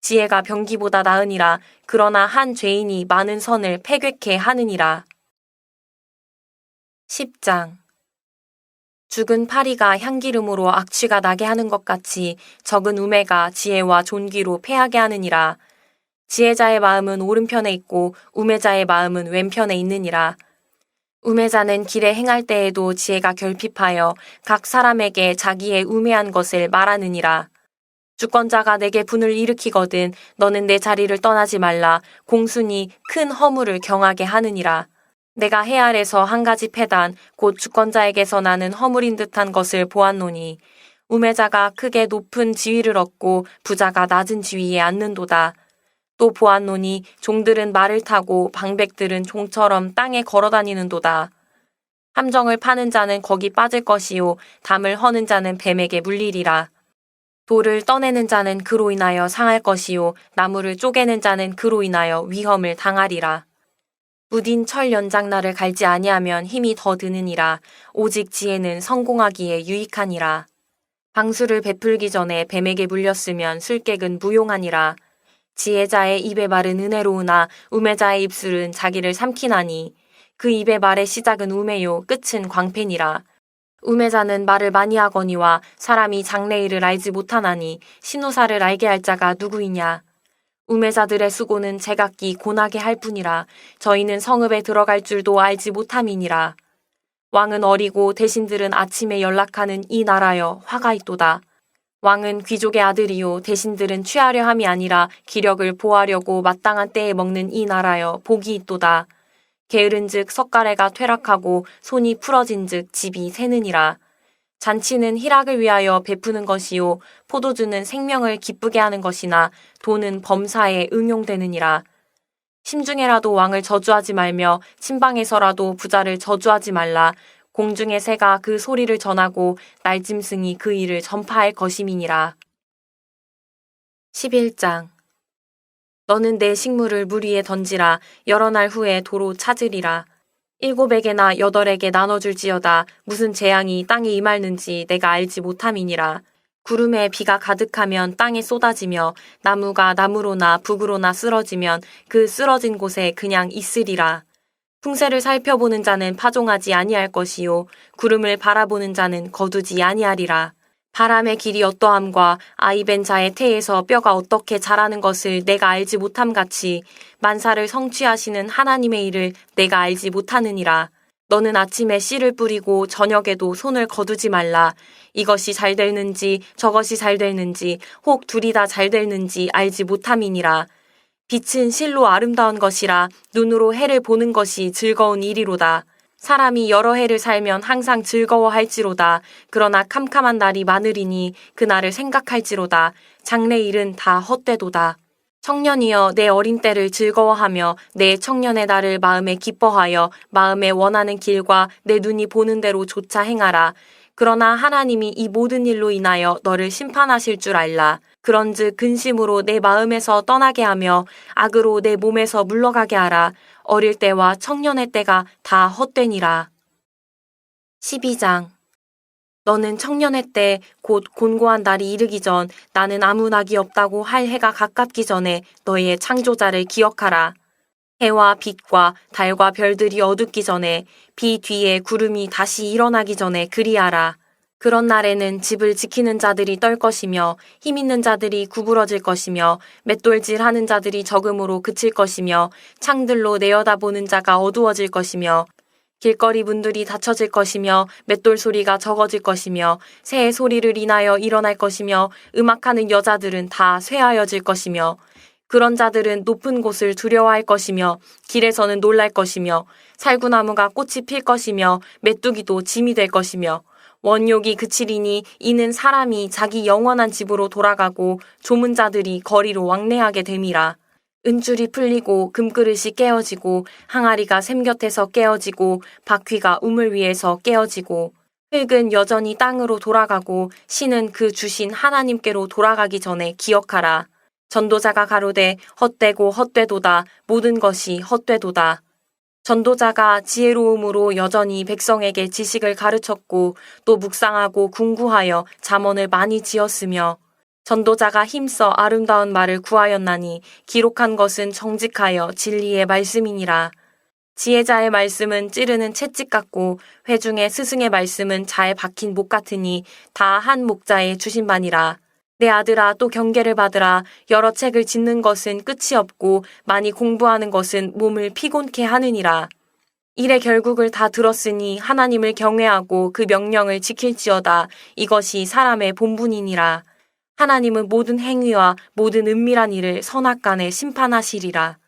지혜가 병기보다 나으니라. 그러나 한 죄인이 많은 선을 패괴케 하느니라. 10장 죽은 파리가 향기름으로 악취가 나게 하는 것 같이 적은 우매가 지혜와 존귀로 패하게 하느니라. 지혜자의 마음은 오른편에 있고 우매자의 마음은 왼편에 있느니라. 우매자는 길에 행할 때에도 지혜가 결핍하여 각 사람에게 자기의 우매한 것을 말하느니라. 주권자가 내게 분을 일으키거든 너는 내 자리를 떠나지 말라. 공순이 큰 허물을 경하게 하느니라. 내가 해 아래서 한 가지 패단 곧 주권자에게서 나는 허물인 듯한 것을 보았노니 우매자가 크게 높은 지위를 얻고 부자가 낮은 지위에 앉는도다. 또 보았노니 종들은 말을 타고 방백들은 종처럼 땅에 걸어다니는도다. 함정을 파는 자는 거기 빠질 것이요 담을 허는 자는 뱀에게 물리리라. 돌을 떠내는 자는 그로 인하여 상할 것이요 나무를 쪼개는 자는 그로 인하여 위험을 당하리라. 무딘 철 연장날을 갈지 아니하면 힘이 더 드느니라. 오직 지혜는 성공하기에 유익하니라. 방수를 베풀기 전에 뱀에게 물렸으면 술객은 무용하니라. 지혜자의 입의 말은 은혜로우나 우매자의 입술은 자기를 삼키나니 그 입의 말의 시작은 우매요 끝은 광패니라. 우매자는 말을 많이 하거니와 사람이 장래일을 알지 못하나니 신우사를 알게 할 자가 누구이냐. 우매자들의 수고는 제각기 고나게 할 뿐이라. 저희는 성읍에 들어갈 줄도 알지 못함이니라. 왕은 어리고 대신들은 아침에 연락하는 이 나라여 화가 있도다. 왕은 귀족의 아들이요 대신들은 취하려 함이 아니라 기력을 보하려고 마땅한 때에 먹는 이 나라여 복이 있도다. 게으른즉 석가래가 퇴락하고 손이 풀어진즉 집이 새느니라. 잔치는 희락을 위하여 베푸는 것이요 포도주는 생명을 기쁘게 하는 것이나 돈은 범사에 응용되느니라. 심중에라도 왕을 저주하지 말며 침방에서라도 부자를 저주하지 말라. 공중의 새가 그 소리를 전하고 날짐승이 그 일을 전파할 것임이니라. 11장 너는 내 식물을 물 위에 던지라. 여러 날 후에 도로 찾으리라. 7에게나 8에게 나눠줄지어다. 무슨 재앙이 땅에 임할는지 내가 알지 못함이니라. 구름에 비가 가득하면 땅에 쏟아지며 나무가 나무로나 북으로나 쓰러지면 그 쓰러진 곳에 그냥 있으리라. 풍세를 살펴보는 자는 파종하지 아니할 것이요 구름을 바라보는 자는 거두지 아니하리라. 바람의 길이 어떠함과 아이벤 자의 태에서 뼈가 어떻게 자라는 것을 내가 알지 못함 같이 만사를 성취하시는 하나님의 일을 내가 알지 못하느니라. 너는 아침에 씨를 뿌리고 저녁에도 손을 거두지 말라. 이것이 잘 되는지 저것이 잘 되는지 혹 둘이 다 잘 되는지 알지 못함이니라. 빛은 실로 아름다운 것이라 눈으로 해를 보는 것이 즐거운 일이로다. 사람이 여러 해를 살면 항상 즐거워할지로다. 그러나 캄캄한 날이 많으리니 그날을 생각할지로다. 장래일은 다 헛되도다. 청년이여 내 어린 때를 즐거워하며 내 청년의 날을 마음에 기뻐하여 마음에 원하는 길과 내 눈이 보는 대로 조차 행하라. 그러나 하나님이 이 모든 일로 인하여 너를 심판하실 줄 알라. 그런즉 근심으로 내 마음에서 떠나게 하며 악으로 내 몸에서 물러가게 하라. 어릴 때와 청년의 때가 다 헛되니라. 12장. 너는 청년의 때 곧 곤고한 날이 이르기 전 나는 아무 낙이 없다고 할 해가 가깝기 전에 너의 창조자를 기억하라. 해와 빛과 달과 별들이 어둡기 전에 비 뒤에 구름이 다시 일어나기 전에 그리하라. 그런 날에는 집을 지키는 자들이 떨 것이며 힘 있는 자들이 구부러질 것이며 맷돌질하는 자들이 적음으로 그칠 것이며 창들로 내어다보는 자가 어두워질 것이며 길거리 문들이 닫혀질 것이며 맷돌 소리가 적어질 것이며 새의 소리를 인하여 일어날 것이며 음악하는 여자들은 다 쇠하여질 것이며 그런 자들은 높은 곳을 두려워할 것이며 길에서는 놀랄 것이며 살구나무가 꽃이 필 것이며 메뚜기도 짐이 될 것이며 원욕이 그치리니 이는 사람이 자기 영원한 집으로 돌아가고 조문 자들이 거리로 왕래하게 됨이라. 은줄이 풀리고 금그릇이 깨어지고 항아리가 샘 곁에서 깨어지고 바퀴가 우물 위에서 깨어지고 흙은 여전히 땅으로 돌아가고 신은 그 주신 하나님께로 돌아가기 전에 기억하라. 전도자가 가로되 헛되고 헛되도다. 모든 것이 헛되도다. 전도자가 지혜로움으로 여전히 백성에게 지식을 가르쳤고 또 묵상하고 궁구하여 잠언을 많이 지었으며 전도자가 힘써 아름다운 말을 구하였나니 기록한 것은 정직하여 진리의 말씀이니라. 지혜자의 말씀은 찌르는 채찍 같고 회중의 스승의 말씀은 잘 박힌 목 같으니 다 한 목자의 주신 바니라. 내 아들아 또 경계를 받으라. 여러 책을 짓는 것은 끝이 없고 많이 공부하는 것은 몸을 피곤케 하느니라. 일의 결국을 다 들었으니 하나님을 경외하고 그 명령을 지킬지어다. 이것이 사람의 본분이니라. 하나님은 모든 행위와 모든 은밀한 일을 선악간에 심판하시리라.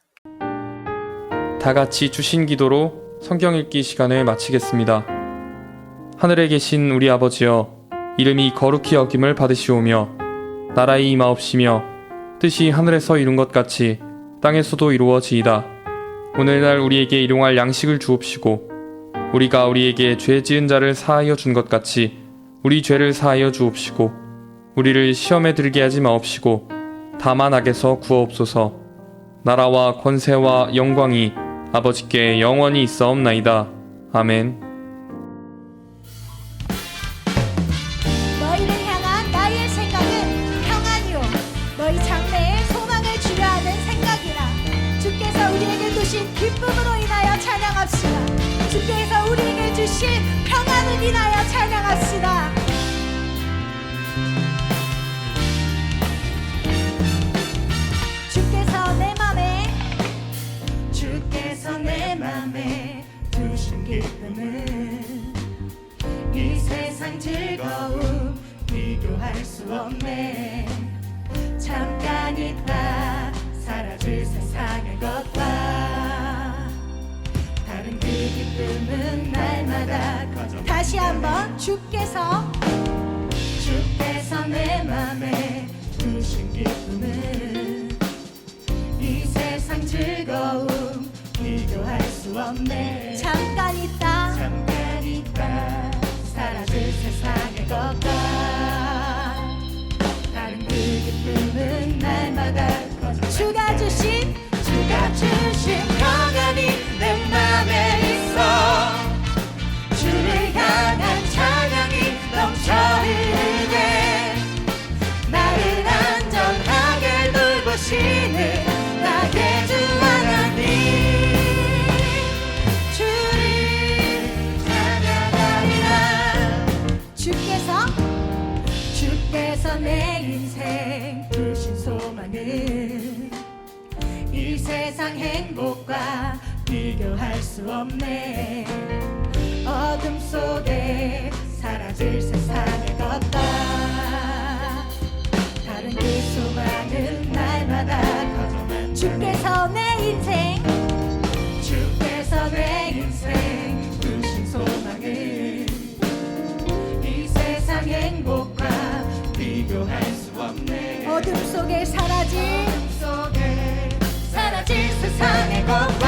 다 같이 주신 기도로 성경 읽기 시간을 마치겠습니다. 하늘에 계신 우리 아버지여, 이름이 거룩히 여김을 받으시오며 나라의 임하옵시며 뜻이 하늘에서 이룬 것 같이 땅에서도 이루어지이다. 오늘날 우리에게 일용할 양식을 주옵시고 우리가 우리에게 죄 지은 자를 사하여 준 것 같이 우리 죄를 사하여 주옵시고 우리를 시험에 들게 하지 마옵시고 다만 악에서 구하옵소서. 나라와 권세와 영광이 아버지께 영원히 있사옵나이다. 아멘. 너희를 향한 나의 생각은 평안이요 너희 장래에 소망을 주려 하는 생각이라. 주께서 우리에게 주신 기쁨으로 인하여 찬양합시다. 주께서 우리에게 주신 평안을 인하여 찬양합시다. 주께서 내 맘에 두신 기쁨은 이 세상 즐거움 비교할 수 없네. 잠깐 있다 사라질 세상의 것과 다른 그 기쁨은 날마다 커져. 다시 한번 주께서 내 맘에 두신 기쁨은 이 세상 즐거움 비교할 수 없네. 잠깐 있다 사라질 세상의 것과 다른 그 기쁨은 날마다 커져. 주가 주신 평안이 내 맘에 있어. 주를 향한 찬양이 넘쳐 흐르네. 나를 안전하게 돌보시는 나의 주 하나님. 주를 찬양하리라. 주께서 주께서 내 인생 주신 소망은 이 세상 행복과 비교할 수 없네. 어둠 속에 사라질 세상을 걷다 다른 그 소망은 날마다 커져만 주께서 내 인생 주께서 내 인생 주신 소망은 이 세상 행복과 비교할 수 없네. 어둠 속에 사라질 세상의 것과